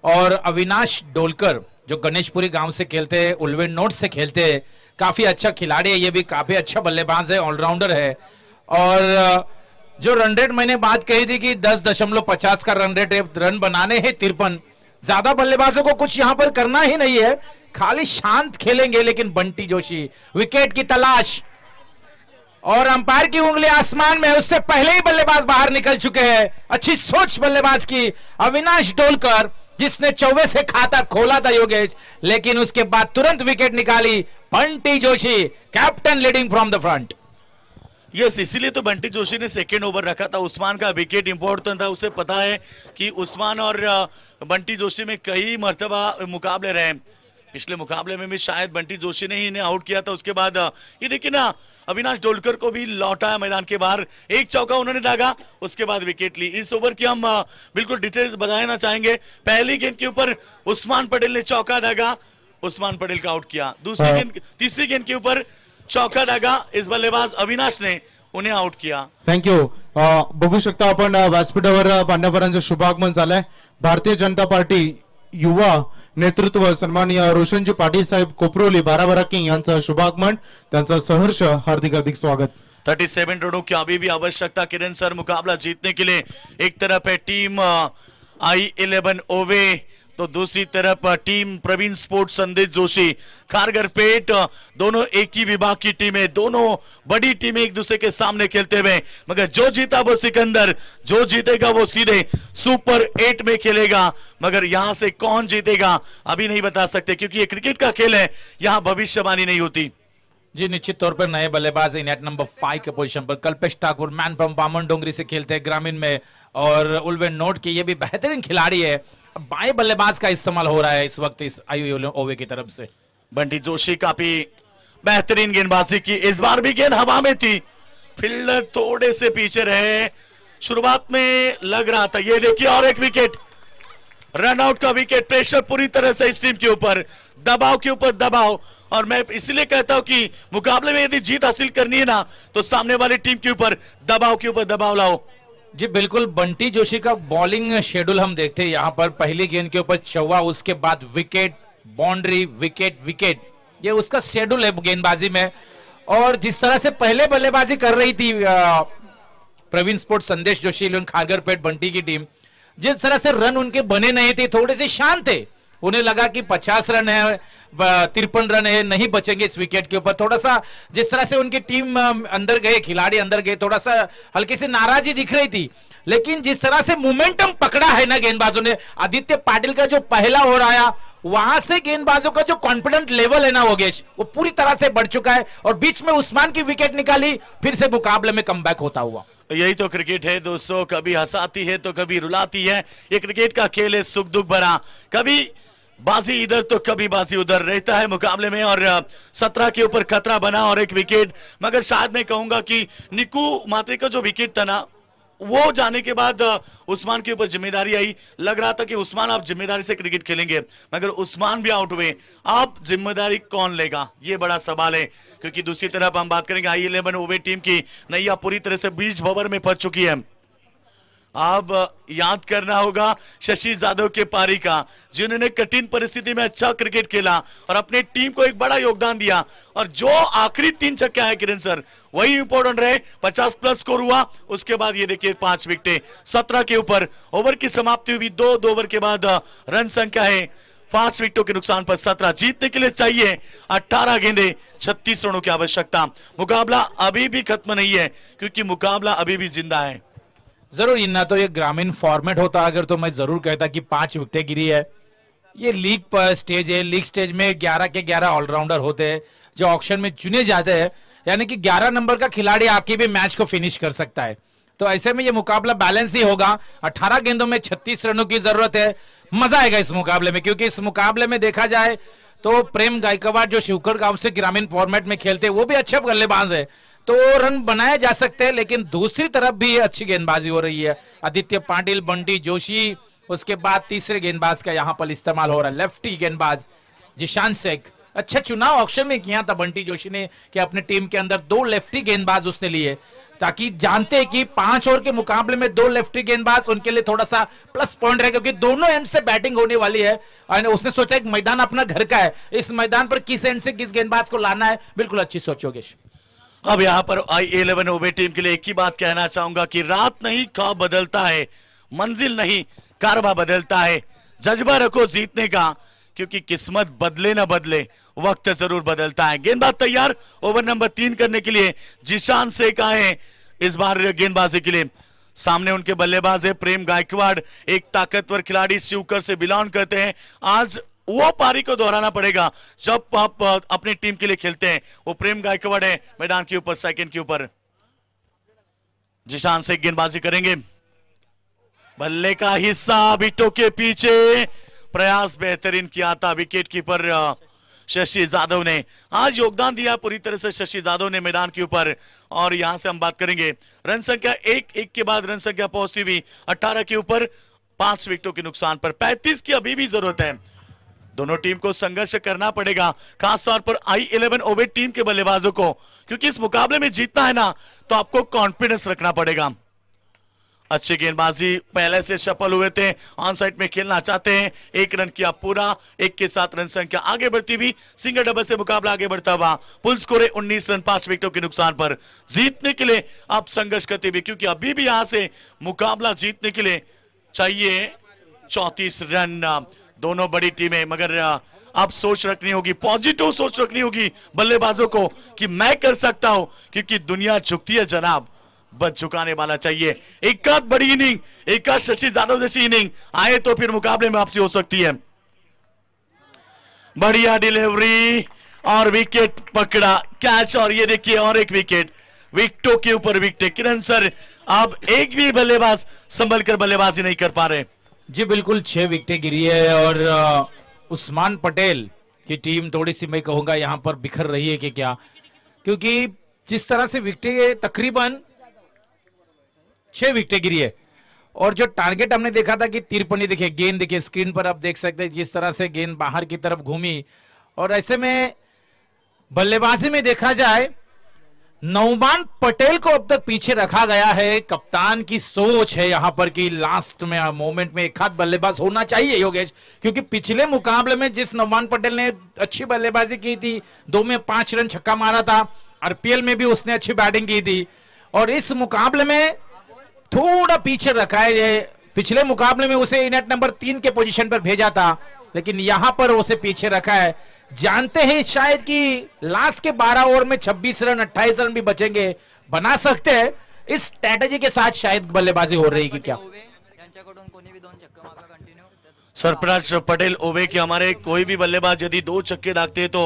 और अविनाश डोलकर जो गणेशपुरी गांव से खेलते हैं, उल्वेन नोट से खेलते हैं, काफी अच्छा खिलाड़ी है, ये भी काफी अच्छा बल्लेबाज है, ऑलराउंडर है। और जो रन रेट मैंने बात कही थी कि 10.50 का रन रेट है, रन बनाने हैं 53। ज्यादा बल्लेबाजों को कुछ यहां पर करना ही नहीं है, खाली शांत खेलेंगे। लेकिन बंटी जोशी विकेट की तलाश, और अंपायर की उंगली आसमान में, उससे पहले ही बल्लेबाज बाहर निकल चुके हैं। अच्छी सोच बल्लेबाज की अविनाश डोलकर, जिसने 24 से खाता खोला था योगेश, लेकिन उसके बाद तुरंत विकेट निकाली Bunty Joshi, captain leading from the front. Yes, इसीलिए तो बंटी जोशी ने सेकेंड ओवर रखा था। उस्मान का विकेट इंपॉर्टेंट था, उसे पता है कि उस्मान और बंटी जोशी में कई मर्तबा मुकाबले रहे। पिछले मुकाबले में भी शायद बंटी जोशी ने ही इन्हें आउट किया था। उसके बाद ये देखिए ना, अविनाश डोलकर को भी लौटाया मैदान के बाहर, एक चौका उन्होंने दागा, उसके बाद विकेट ली। इस ओवर की हम बिल्कुल डिटेल्स बताना चाहेंगे। पहली गेंद के ऊपर उस्मान पटेल ने चौका दागा, उस्मान पटेल का आउट किया। दूसरी गेंद, तीसरी गेंद के ऊपर चौका दागा, इस बल्लेबाज अविनाश ने उन्हें आउट किया। थँक्यू। बघू शकता आपण व्यासपीठावर मान्यवरांचं शुभागमन झालंय। भारतीय जनता पार्टी युवा नेतृत्व सन्माननीय रोशनजी पाटील साहेब कोपरोली 12 किंग यांचं शुभागमन, त्यांचं सहर्ष हार्दिक हार्दिक स्वागत। 37 रनों की अभी भी आवश्यकता किरण सर मुकाबला जीतने के लिए। एक तरफ है टीम I11 ओवे, तो दूसरी तरफ टीम प्रवीण स्पोर्ट्स संदेश जोशी खारगर पेट, दोनों एक ही विभाग की टीमें, दोनों बड़ी टीमें एक दूसरे के सामने खेलते हुए। मगर जो जीता वो सिकंदर, जो जीतेगा वो सीधे सुपर 8 में खेलेगा। मगर यहां से कौन जीतेगा अभी नहीं बता सकते, क्योंकि ये क्रिकेट का खेल है, यहां भविष्यवाणी नहीं होती। जी, निश्चित तौर पर नए बल्लेबाज नेट नंबर 5 के पोजीशन पर कल्पेश ठाकुर, मैन फ्रॉम बामन डोंगरी से खेलते हैं ग्रामीण में, और उल्वेन नोट के ये भी बेहतरीन खिलाड़ी है। बाएं बल्लेबाज का इस्तेमाल हो रहा है इस वक्त इस ओवे की तरफ से। बंटी जोशी काफी बेहतरीन गेंदबाजी की, इस बार भी गेंद हवा में थी, फील्डर थोड़े से पीछे रहे, शुरुआत में लग रहा था। ये देखिए और एक विकेट, रन आउट का विकेट। प्रेशर पूरी तरह से इस टीम के ऊपर, दबाव के ऊपर दबाव। और मैं इसलिए कहता हूं कि मुकाबले में यदि जीत हासिल करनी है ना, तो सामने वाली टीम के ऊपर दबाव लाओ। जी बिल्कुल, बंटी जोशी का बॉलिंग शेड्यूल हम देखते हैं यहाँ पर। पहली गेंद के ऊपर चौवा, उसके बाद विकेट, बाउंड्री, विकेट, विकेट, ये उसका शेड्यूल है गेंदबाजी में। और जिस तरह से पहले बल्लेबाजी कर रही थी प्रवीण स्पोर्ट्स संदेश जोशी खारगर पेट बंटी की टीम, जिस तरह से रन उनके बने नहीं थे, थोड़े से शांत थे, उन्हें लगा कि 50 रन है, 53 रन है, नहीं बचेंगे इस विकेट के ऊपर। थोड़ा सा जिस तरह से उनकी टीम अंदर गए, खिलाड़ी अंदर गए, थोड़ा सा हल्की सी नाराजगी दिख रही थी। लेकिन जिस तरह से मोमेंटम पकड़ा है ना गेंदबाजों ने, आदित्य पाटिल का जो पहला ओवर आया, वहां से गेंदबाजों का जो कॉन्फिडेंट लेवल है ना योगेश, वो पूरी तरह से बढ़ चुका है। और बीच में उस्मान की विकेट निकाली, फिर से मुकाबले में कमबैक होता हुआ। यही तो क्रिकेट है दोस्तों, कभी हंसाती है तो कभी रुलाती है। ये क्रिकेट का खेल है, सुख दुख भरा, कभी बाजी इधर तो कभी बाजी उधर रहता है मुकाबले में। और 17 के ऊपर खतरा बना और एक विकेट। मगर शायद मैं कहूंगा कि निकू मात्रे का जो विकेट था ना, वो जाने के बाद उस्मान के ऊपर जिम्मेदारी आई। लग रहा था कि उस्मान आप जिम्मेदारी से क्रिकेट खेलेंगे, मगर उस्मान भी आउट हुए। अब जिम्मेदारी कौन लेगा, ये बड़ा सवाल है। क्योंकि दूसरी तरफ हम बात करेंगे I11 ओवे टीम की, नैया पूरी तरह से बीच ओवर में फंस चुकी है। अब याद करना होगा शशि यादव के पारी का, जिन्होंने कठिन परिस्थिति में अच्छा क्रिकेट खेला और अपने टीम को एक बड़ा योगदान दिया। और जो आखिरी 3 छक्के आए किरण सर, वही इंपॉर्टेंट रहे। 50+ स्कोर हुआ, उसके बाद ये देखिए 5 विकेटें 17 के ऊपर। ओवर की समाप्ति हुई 2 ओवर के बाद रन संख्या है 5 विकेटों के नुकसान पर 17। जीतने के लिए चाहिए 18 गेंदे 36 रनों की आवश्यकता। मुकाबला अभी भी खत्म नहीं है, क्योंकि मुकाबला अभी भी जिंदा है। जरूर ना तो ये ग्रामीण फॉर्मेट होता अगर तो मैं जरूर कहता कि 5 विकेटें गिरी है। ये लीग पर स्टेज है, लीग स्टेज में 11 के 11 ऑलराउंडर होते हैं जो ऑक्शन में चुने जाते हैं, यानी कि 11 नंबर का खिलाड़ी आके भी मैच को फिनिश कर सकता है। तो ऐसे में ये मुकाबला बैलेंस ही होगा। 18 गेंदों में 36 रनों की जरूरत है। मजा आएगा इस मुकाबले में, क्योंकि इस मुकाबले में देखा जाए तो प्रेम गायकवाड़ जो शिवकर गांव से ग्रामीण फॉर्मेट में खेलते हैं वो भी अच्छे बल्लेबाज है, तो रन बनाए जा सकते हैं। लेकिन दूसरी तरफ भी अच्छी गेंदबाजी हो रही है। आदित्य पाटिल, बंटी जोशी, उसके बाद तीसरे गेंदबाज का यहां पर इस्तेमाल हो रहा है, लेफ्टी गेंदबाज जिशान शेख। अच्छा चुनाव ऑक्शन में किया था बंटी जोशी ने कि अपने टीम के अंदर 2 लेफ्टी गेंदबाज उसने लिए, ताकि जानते हैं कि 5 ओवर के मुकाबले में 2 लेफ्टी गेंदबाज उनके लिए थोड़ा सा प्लस पॉइंट रहेगा, क्योंकि दोनों एंड से बैटिंग होने वाली है। और उसने सोचा एक मैदान अपना घर का है, इस मैदान पर किस एंड से किस गेंदबाज को लाना है। बिल्कुल अच्छी सोच योगेश। अब यहां पर I11 ओवे टीम के लिए एक ही बात कहना चाहूंगा कि रात नहीं ख्वाब बदलता है, मंजिल नहीं कारवा बदलता है। जज्बा रखो जीतने का, क्योंकि किस्मत बदले ना बदले वक्त जरूर बदलता है। गेंदबाज तैयार ओवर नंबर 3 करने के लिए जिशान शेख आए इस बार गेंदबाजी के लिए। सामने उनके बल्लेबाज है प्रेम गायकवाड़, एक ताकतवर खिलाड़ी, शिवकर से बिलोंग करते हैं। आज वो पारी को दोहराना पड़ेगा जब आप अपनी टीम के लिए खेलते हैं। वो प्रेम गायकवाड़ है मैदान के ऊपर, सेकंड के ऊपर। जिशान शेख गेंदबाजी करेंगे, बल्ले का हिस्सा विकेटों के पीछे, प्रयास बेहतरीन किया था विकेट कीपर शशि यादव ने। आज योगदान दिया पूरी तरह से शशि यादव ने मैदान के ऊपर। और यहां से हम बात करेंगे रन संख्या 1 के बाद रन संख्या पहुंचती हुई 18 के ऊपर 5 विकेटों के नुकसान पर। 35 की अभी भी जरूरत है। दोनों टीम को संघर्ष करना पड़ेगा, खासतौर पर I11 ओवे टीम के बल्लेबाजों को, क्योंकि इस मुकाबले में जीतना है ना, तो आपको कॉन्फिडेंस रखना पड़ेगा। अच्छी गेंदबाजी, पहले से सफल हुए थे, ऑन साइड में खेलना चाहते हैं। 1 रन किया पूरा, 1 के साथ रन संख्या आगे बढ़ती हुई, सिंगल डबल से मुकाबला आगे बढ़ता हुआ। पुल स्कोर है 19 रन 5 विकेटों के नुकसान पर। जीतने के लिए आप संघर्ष करते हुए, क्योंकि अभी भी यहां से मुकाबला जीतने के लिए चाहिए 34 रन। दोनों बड़ी टीमें, मगर आप सोच रखनी होगी, पॉजिटिव सोच रखनी होगी बल्लेबाजों को कि मैं कर सकता हूं, क्योंकि दुनिया झुकती है जनाब, बस झुकाने वाला चाहिए। एक आध बड़ी इनिंग, एक आध शशि यादव जैसी इनिंग आए तो फिर मुकाबले में वापसी हो सकती है। बढ़िया डिलीवरी और विकेट पकड़ा, कैच, और ये देखिए और एक विकेट, विकेटों के ऊपर विकेट। किरण सर, अब एक भी बल्लेबाज संभल कर बल्लेबाजी नहीं कर पा रहे। जी बिल्कुल, 6 विकेटें गिरी है और उस्मान पटेल की टीम थोड़ी सी मैं कहूंगा यहां पर बिखर रही है कि क्या, क्योंकि जिस तरह से विकेटें, तकरीबन 6 विकेटें गिरी है। और जो टारगेट हमने देखा था कि तिरपनी, देखिए गेंद, देखिए स्क्रीन पर आप देख सकते हैं जिस तरह से गेंद बाहर की तरफ घूमी। और ऐसे में बल्लेबाजी में देखा जाए नौमान पटेल को अब तक पीछे रखा गया है। कप्तान की सोच है यहां पर कि लास्ट में मोमेंट में एक हाथ बल्लेबाज होना चाहिए योगेश, क्योंकि पिछले मुकाबले में जिस नौमान पटेल ने अच्छी बल्लेबाजी की थी, 2 में 5 रन छक्का मारा था, आरपीएल में भी उसने अच्छी बैटिंग की थी, और इस मुकाबले में थोड़ा पीछे रखा है। पिछले मुकाबले में उसे नेट नंबर 3 के पोजीशन पर भेजा था, लेकिन यहां पर उसे पीछे रखा है। जानते हैं शायद कि लास्ट के 12 ओवर में 26 रन 28 रन भी बचेंगे, बना सकते हैं। इस स्ट्रेटेजी के साथ शायद बल्लेबाजी हो रही है क्या? सरफराज पटेल ओवे के हमारे कोई भी बल्लेबाज यदि 2 छक्के दागते तो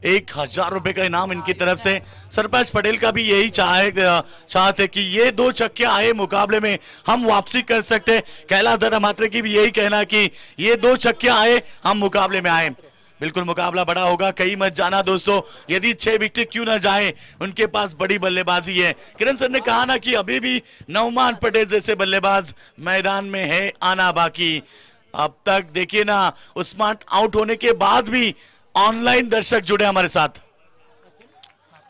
1000 रुपए का इनाम इनकी तरफ से। सरफराज पटेल का भी यही चाहते कि ये 2 छक्के आए मुकाबले में हम वापसी कर सकते। कैलाश दादा मात्रे की भी यही कहना कि ये 2 छक्के आए हम मुकाबले में आए। बिल्कुल मुकाबला बड़ा होगा, कहीं मत जाना दोस्तों। यदि 6 विकेट क्यों ना जाए, उनके पास बड़ी बल्लेबाजी है। किरण सर ने कहा ना कि अभी भी नौमान पटेल जैसे बल्लेबाज मैदान में है, आना बाकी। अब तक देखिए ना, उस्मान आउट होने के बाद भी ऑनलाइन दर्शक जुड़े हमारे साथ।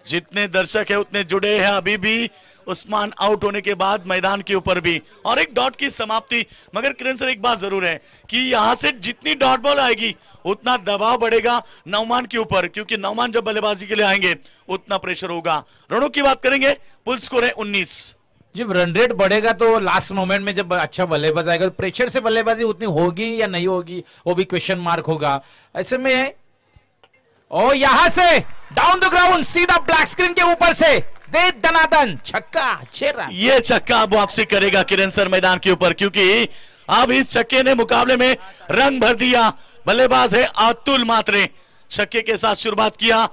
जितने दर्शक है उतने जुड़े हैं अभी भी उस्मान आउट होने के बाद मैदान के ऊपर भी और एक डॉट की समाप्ति। मगर किरण सर एक बात जरूर है कि यहां से जितनी डॉट बॉल आएगी उतना दबाव बढ़ेगा नौमान के ऊपर, क्योंकि नौमान जब बल्लेबाजी के लिए आएंगे उतना प्रेशर होगा। रनों की बात करेंगे, पुल स्कोर है 19। जब रन रेट बढ़ेगा तो लास्ट मोमेंट में जब अच्छा बल्लेबाज आएगा प्रेशर से बल्लेबाजी उतनी होगी या नहीं होगी वो भी क्वेश्चन मार्क होगा। ऐसे में और यहां से डाउन द ग्राउंड सीधा ब्लैक स्क्रीन के ऊपर से दे दनादन छक्का 6 रन। ये छक्का अब वापसी करेगा किरण सर मैदान के ऊपर, क्योंकि अब इस छक्के ने मुकाबले में रंग भर दिया। बल्लेबाज है अतुल मात्रे, छक्के के साथ शुरुआत किया,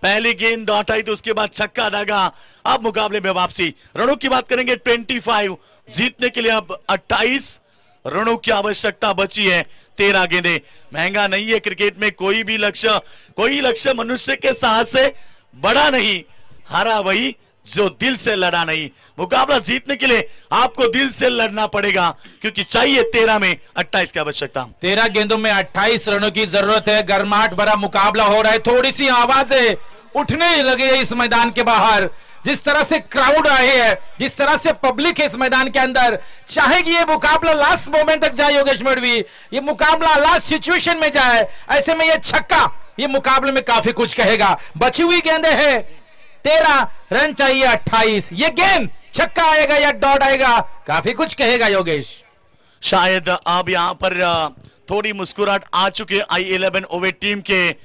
पहली गेंद डॉट आई तो उसके बाद छक्का दागा। अब मुकाबले में वापसी। रनों की बात करेंगे 25, जीतने के लिए अब 28 रनों की आवश्यकता बची है। 13 गेंदें, महंगा नहीं है क्रिकेट में कोई भी लक्ष्य मनुष्य के साहस से बड़ा नहीं, हारा वही जो दिल से लड़ा नहीं। मुकाबला जीतने के लिए आपको दिल से लड़ना पड़ेगा, क्योंकि चाहिए 13 में 28 की आवश्यकता। 13 गेंदों में 28 रनों की जरूरत है। गर्माहट भरा मुकाबला हो रहा है, थोड़ी सी आवाजें उठने लगी है इस मैदान के बाहर। जिस तरह से क्राउड आए है, जिस तरह से पब्लिक है इस मैदान के अंदर, चाहेगी ये मुकाबला लास्ट मोमेंट तक जाए योगेश मडवी, ये मुकाबला लास्ट सिचुएशन में जाए। ऐसे में ये छक्का ये मुकाबले में काफी कुछ कहेगा। बची हुई गेंदें हैं 13, रन चाहिए 28। ये गेंद छक्का आएगा या डॉट आएगा काफी कुछ कहेगा योगेश। शायद अब यहां पर थोड़ी मुस्कुराहट आ चुके I11 ओवे टीम के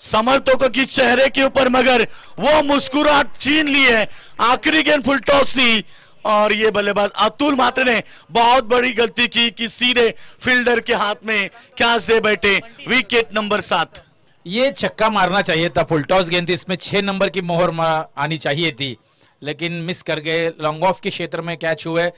समर्थकों की चेहरे के ऊपर, मगर वो मुस्कुराहट छीन ली है। आखिरी गेंद फुल टॉस थी और ये बल्लेबाज अतुल मात्रे ने बहुत बड़ी गलती की कि सीधे फील्डर के हाथ में कैच दे बैठे। Wicket number 7। ये छक्का मारना चाहिए था, फुल टॉस गेंद थी, इसमें 6 नंबर की मोहर आनी चाहिए थी, लेकिन मिस कर गए। लॉन्ग ऑफ के क्षेत्र में कैच हुए,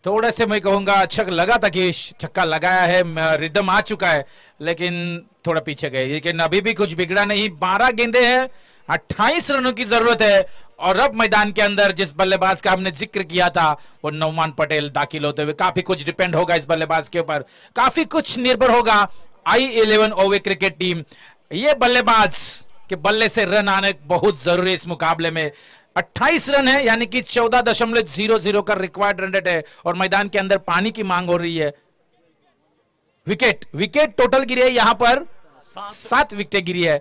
थोड़ा से मैं कहूंगा अच्छा लगा था कि छक्का लगाया है, रिदम आ चुका है, लेकिन थोड़ा पीछे गए। लेकिन अभी भी कुछ बिगड़ा नहीं। 12 गेंदें हैं, 28 रनों की जरूरत है। और अब मैदान के अंदर जिस बल्लेबाज का हमने जिक्र किया था वो नौमान पटेल दाखिल होते हुए, काफी कुछ डिपेंड होगा इस बल्लेबाज के ऊपर, काफी कुछ निर्भर होगा I11 ओवे क्रिकेट टीम। ये बल्लेबाज के बल्ले से रन आने बहुत जरूरी है इस मुकाबले में। 28 रन है, यानी कि 14.00 का रिक्वायर्ड रन रेट है और मैदान के अंदर पानी की मांग हो रही है। विकेट टोटल गिरी है यहां पर 7 विकेटें गिरी है,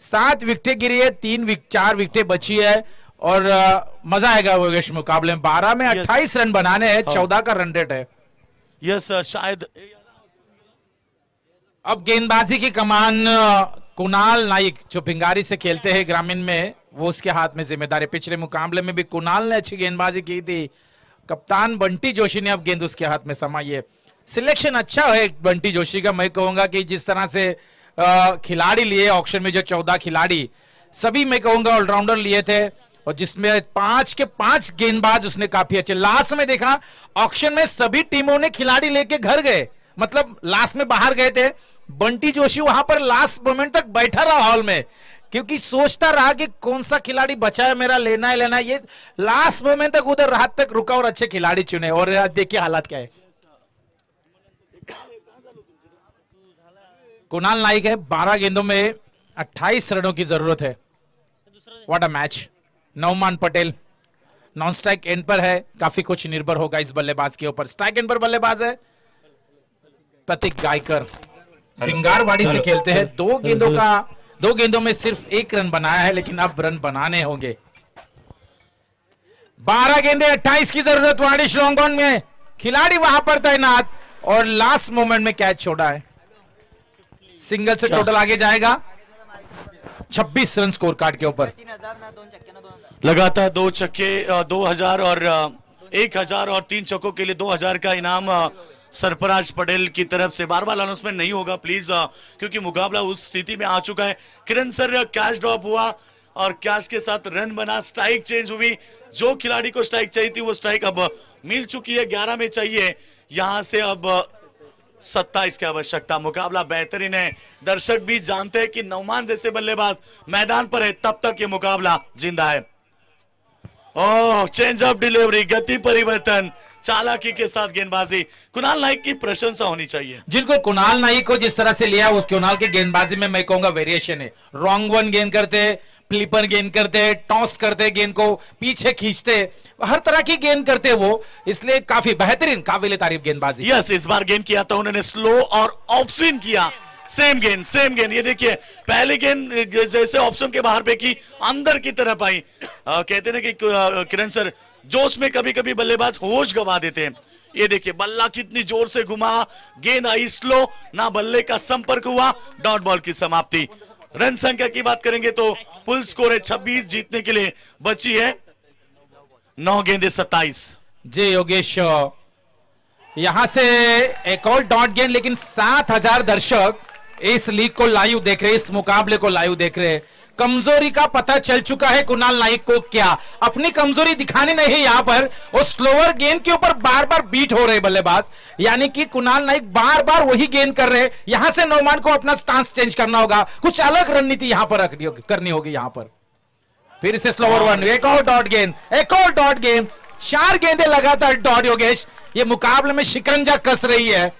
7 विकेटें गिरी है, 4 विकेटें बची है और मजा आएगा योगेश मुकाबले में। 12 में 28 रन बनाने हैं, 14 का रन रेट है। यस शायद अब गेंदबाजी की कमान कुणाल नाइक जो भिंगारी से खेलते हैं ग्रामीण में, वो उसके हाथ में जिम्मेदारी। पिछले मुकाबले में भी कुणाल ने अच्छी गेंदबाजी की थी, कप्तान बंटी जोशी ने अब गेंद उसके हाथ में समाई है। सिलेक्शन अच्छा है बंटी जोशी का, मैं कहूंगा कि जिस तरह से खिलाड़ी लिए ऑक्शन में, जो 14 खिलाड़ी सभी मैं कहूंगा ऑलराउंडर लिए थे, और जिसमें 5 के 5 गेंदबाज उसने काफी अच्छे। लास्ट में देखा ऑक्शन में सभी टीमों ने खिलाड़ी लेके घर गए, मतलब लास्ट में बाहर गए थे। बंटी जोशी वहां पर लास्ट मोमेंट तक बैठा रहा हॉल में, क्योंकि सोचता रहा कि कौन सा खिलाड़ी बचा है मेरा, लेना है। ये लास्ट मोमेंट तक उधर रात तक रुका और अच्छे खिलाड़ी चुने, और देखिए हालात क्या है। कुणाल नाइक है, 12 गेंदों में 28 रनों की जरूरत है। What a match. Nauman Patel non strike and पर है, काफी कुछ निर्भर होगा इस बल्लेबाज के ऊपर। स्ट्राइक एंड पर बल्लेबाज है प्रतीक गायकर, भिंगारवाड़ी से खेलते हैं। 2 गेंदों में सिर्फ 1 रन बनाया है, लेकिन अब रन बनाने होंगे। 12 गेंदे 28 की जरूरत वाडिश लॉन्ग ऑन में, खिलाड़ी वहां पर तैनात और लास्ट मोमेंट में कैच छोड़ा है। सिंगल से टोटल आगे जाएगा 26 रन स्कोर कार्ड के ऊपर। लगातार 2 छक्के 2000 और 1000 और 3 चौकों के लिए 2000 का इनाम सरफराज पटेल की तरफ से। बार बार अनाउंसमेंट नहीं होगा प्लीज, क्योंकि मुकाबला उस स्थिति में आ चुका है। किरण सर कैच ड्रॉप हुआ और कैच के साथ रन बना, स्ट्राइक चेंज हुई। जो खिलाड़ी को स्ट्राइक चाहिए थी वो स्ट्राइक अब मिल चुकी है, 11 में चाहिए, यहां से अब 27 की आवश्यकता। मुकाबला बेहतरीन है, दर्शक भी जानते हैं कि नौमान जैसे बल्लेबाज मैदान पर है तब तक ये मुकाबला जिंदा है। ओह, चेंज ऑफ डिलीवरी, गति परिवर्तन, चालाकी के साथ गेंदबाजी। कुणाल नाइक की प्रशंसा होनी चाहिए। जिनको कुणाल नाइक को जिस तरह से लिया, उस कुणाल की गेंदबाजी में मैं कहूंगा वेरिएशन है। रॉन्ग वन गेंद करते, फ्लिपर गेंद करते, टॉस करते, गेंद को पीछे खींचते, हर तरह की गेंद करते वो, इसलिए काफी बेहतरीन, काबिल तारीफ गेंदबाजी। यस, इस बार गेंद किया था उन्होंने स्लो और ऑफ स्विंग किया। सेम गेंद ये देखिए, पहली गेंद जैसे ऑप्शन के बाहर फेंकी, अंदर की तरफ आई। कहते हैं कि किरण सर, जोश में कभी कभी बल्लेबाज होश गवा देते हैं। ये देखिए बल्ला कितनी जोर से घुमा, गेंद आई स्लो, ना बल्ले का संपर्क हुआ, डॉट बॉल की समाप्ति। रन संख्या की बात करेंगे तो फुल स्कोर है 26, जीतने के लिए बची है 9 गेंदे 27। जी योगेश, यहां से एक और डॉट गेंद, लेकिन 7000 दर्शक इस लीग को लाइव देख रहे, इस मुकाबले को लाइव देख रहे। कमजोरी का पता चल चुका है कुणाल नाइक को, क्या अपनी कमजोरी दिखानी नहीं यहां पर। और स्लोअर गेंद के ऊपर बार बार बीट हो रहे बल्लेबाज, यानी कि कुणाल नाइक बार बार वही गेंद कर रहे। यहां से नौमान को अपना स्टांस चेंज करना होगा, कुछ अलग रणनीति यहां पर करनी होगी। यहां पर फिर से स्लोअर वन, एक और डॉट गेंद, एक और डॉट गेंद, 4 गेंदें लगातार डॉट। योगेश, ये मुकाबले में शिकंजा कस रही है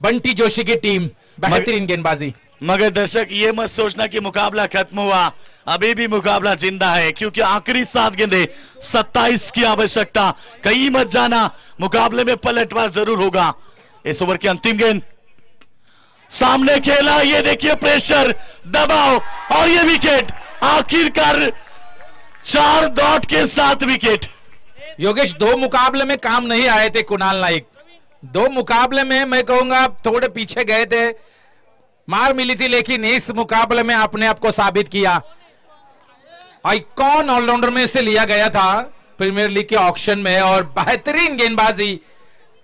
बंटी जोशी की टीम, बेहतरीन गेंदबाजी। मगर दर्शक ये मत सोचना कि मुकाबला खत्म हुआ, अभी भी मुकाबला जिंदा है, क्योंकि आखिरी 7 गेंदे 27 की आवश्यकता। कहीं मत जाना, मुकाबले में पलटवार जरूर होगा। इस ओवर की अंतिम गेंद सामने खेला, ये देखिए प्रेशर, दबाव, और ये विकेट, आखिरकार 4 डॉट के साथ विकेट। योगेश, 2 मुकाबले में काम नहीं आए थे कुणाल नाइक, 2 मुकाबले में मैं कहूंगा थोड़े पीछे गए थे, मार मिली थी, लेकिन इस मुकाबले में अपने आप को साबित किया। आइकॉन ऑलराउंडर में से लिया गया था प्रीमियर लीग के ऑक्शन में, और बेहतरीन गेंदबाजी।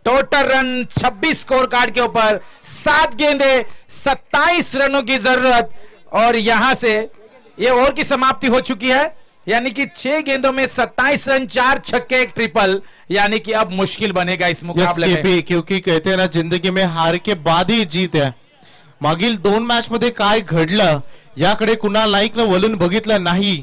टोटल रन 26 स्कोर कार्ड के ऊपर, 7 गेंदे 27 रनों की जरूरत, और यहां से ये ओवर की समाप्ति हो चुकी है। यानी कि 6 गेंदों में 27 रन, 4 छक्के, 1 ट्रिपल, यानी कि अब मुश्किल बनेगा इस मुकाबले में। क्योंकि कहते हैं ना, जिंदगी में हार के बाद ही जीत है। मागील 2 मॅच मध्ये काय घडलं याकडे कुणाल नाईकनं वळून बघितलं नाही,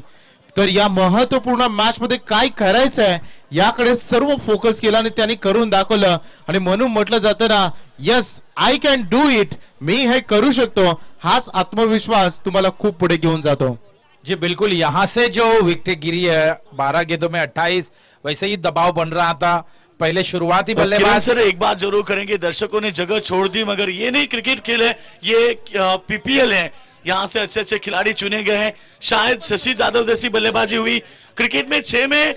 तर या महत्वपूर्ण मॅच मध्ये काय करायचंय याकडे सर्व फोकस केला आणि त्यांनी करून दाखवलं। आणि म्हणून म्हटलं जातं ना, yes I can do it, मी हे करू शकतो, हाच आत्मविश्वास तुम्हाला खूप पुढे घेऊन जातो। जी बिल्कुल, यहां से जो विकेट गिरी है 12 गेंदों में 28, वैसे ही दबाव बन रहा था। पहले शुरुआती बल्लेबाज सर एक बात जरूर करेंगे, दर्शकों ने जगह छोड़ दी, मगर ये नहीं क्रिकेट खेल है, ये पीपीएल है, यहाँ से अच्छे अच्छे खिलाड़ी चुने गए हैं। शायद शशि यादव जैसी बल्लेबाजी हुई क्रिकेट में, 6 में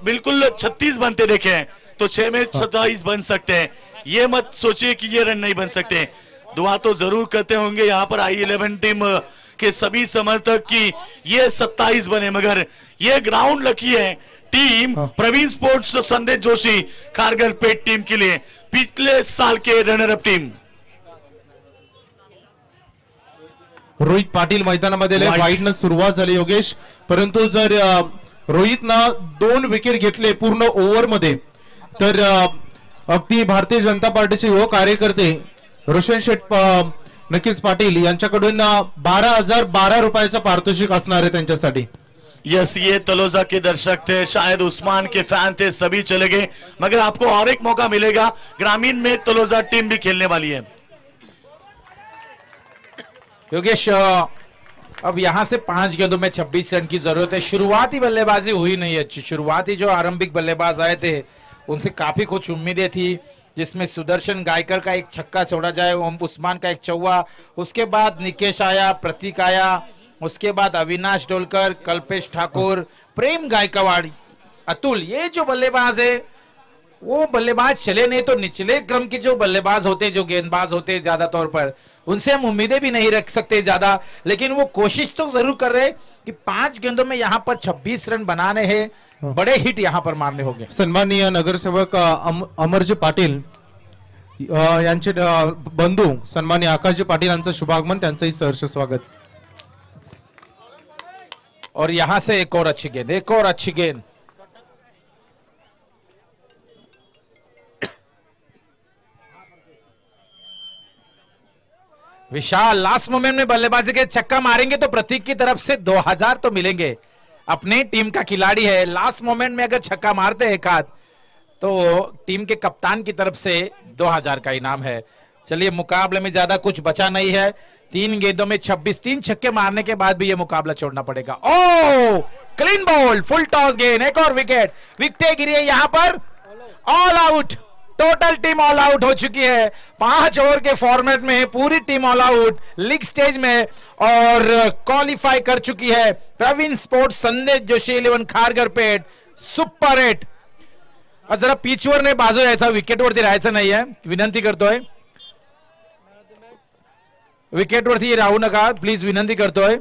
बिल्कुल 36 बनते देखे हैं, तो 6 में 27 बन सकते हैं। ये मत सोचिए कि ये रन नहीं बन सकते। दुआ तो जरूर करते होंगे यहाँ पर I11 टीम के सभी समर्थक की ये 27 बने, मगर ये ग्राउंड लकी है टीम प्रवीण स्पोर्ट्स संदेश जोशी खारघर पेट टीम के लिए, पिछले साल के runner up team. Rohit Patil मैदानामध्ये वाईडनं सुरुवात झाली योगेश, परंतु जर रोहितनं 2 विकेट घेतले पूर्ण ओव्हर मध्ये, तर अगदी भारतीय जनता पार्टीचे युवा कार्यकर्ते रोशन शेठ नक्कीच पाटील यांच्याकडून 12,012 रुपयाचा पारितोषिक असणार आहे त्यांच्यासाठी। यस, ये तलोजा के दर्शक थे, शायद उस्मान के फैन थे, सभी चले गए, मगर आपको और एक मौका मिलेगा। ग्रामीण में तलोजा टीम भी खेलने वाली है। योगेश, अब यहां से 5 गेंदों में 26 रन की जरूरत है। शुरुआती बल्लेबाजी हुई नहीं अच्छी, शुरुआती जो आरंभिक बल्लेबाज आए थे उनसे काफी कुछ उम्मीदें थी, जिसमें सुदर्शन गायकर का एक छक्का छोड़ा जाए, उस्मान का एक चौवा, उसके बाद निकेश आया, प्रतीक आया, उसके बाद अविनाश डोलकर, कल्पेश ठाकुर, प्रेम गायकवाड़, अतुल, ये जो बल्लेबाज है वो बल्लेबाज चले नहीं, तो निचले क्रम के जो बल्लेबाज होते, जो गेंदबाज होते ज्यादा तौर पर, उनसे हम उम्मीदें भी नहीं रख सकते ज्यादा, लेकिन वो कोशिश तो जरूर कर रहे कि 5 गेंदों में यहाँ पर 26 रन बनाने हैं, बड़े हिट यहाँ पर मारने होंगे। सन्माननीय नगरसेवक अमरजी पाटील यांचे बंधू सन्माननीय आकाशजी पाटील यांचं शुभागमन, त्यांचंही सहर्ष स्वागत। और यहां से एक और अच्छी गेंद, एक और अच्छी गेंद, विशाल लास्ट मोमेंट में बल्लेबाजी के छक्का मारेंगे तो प्रतीक की तरफ से 2000 तो मिलेंगे। अपनी टीम का खिलाड़ी है, लास्ट मोमेंट में अगर छक्का मारते हैं एक हाथ तो टीम के कप्तान की तरफ से 2000 का इनाम है। चलिए, मुकाबले में ज्यादा कुछ बचा नहीं है, 3 गेंदों में 26, 3 छक्के मारने के बाद भी ये मुकाबला छोड़ना पड़ेगा। ओ क्लीन बॉल, फुल टॉस गेंद, एक और विकेट, विकेटें गिरी है यहां पर, all out, total team all out हो चुकी है। 5 ओवर के फॉर्मेट में पूरी team all out league stage में और क्वालिफाई कर चुकी है। प्रवीण स्पोर्ट्स संदेश जोशी 11 खारघरपेठ सुपर 8। जरा पिचवर ने बाजू यायचा, विकेटवरती राहायचं नाहीये, विनंती करतोय, विकेटवरती राहू नका प्लीज, विनंती करतोय।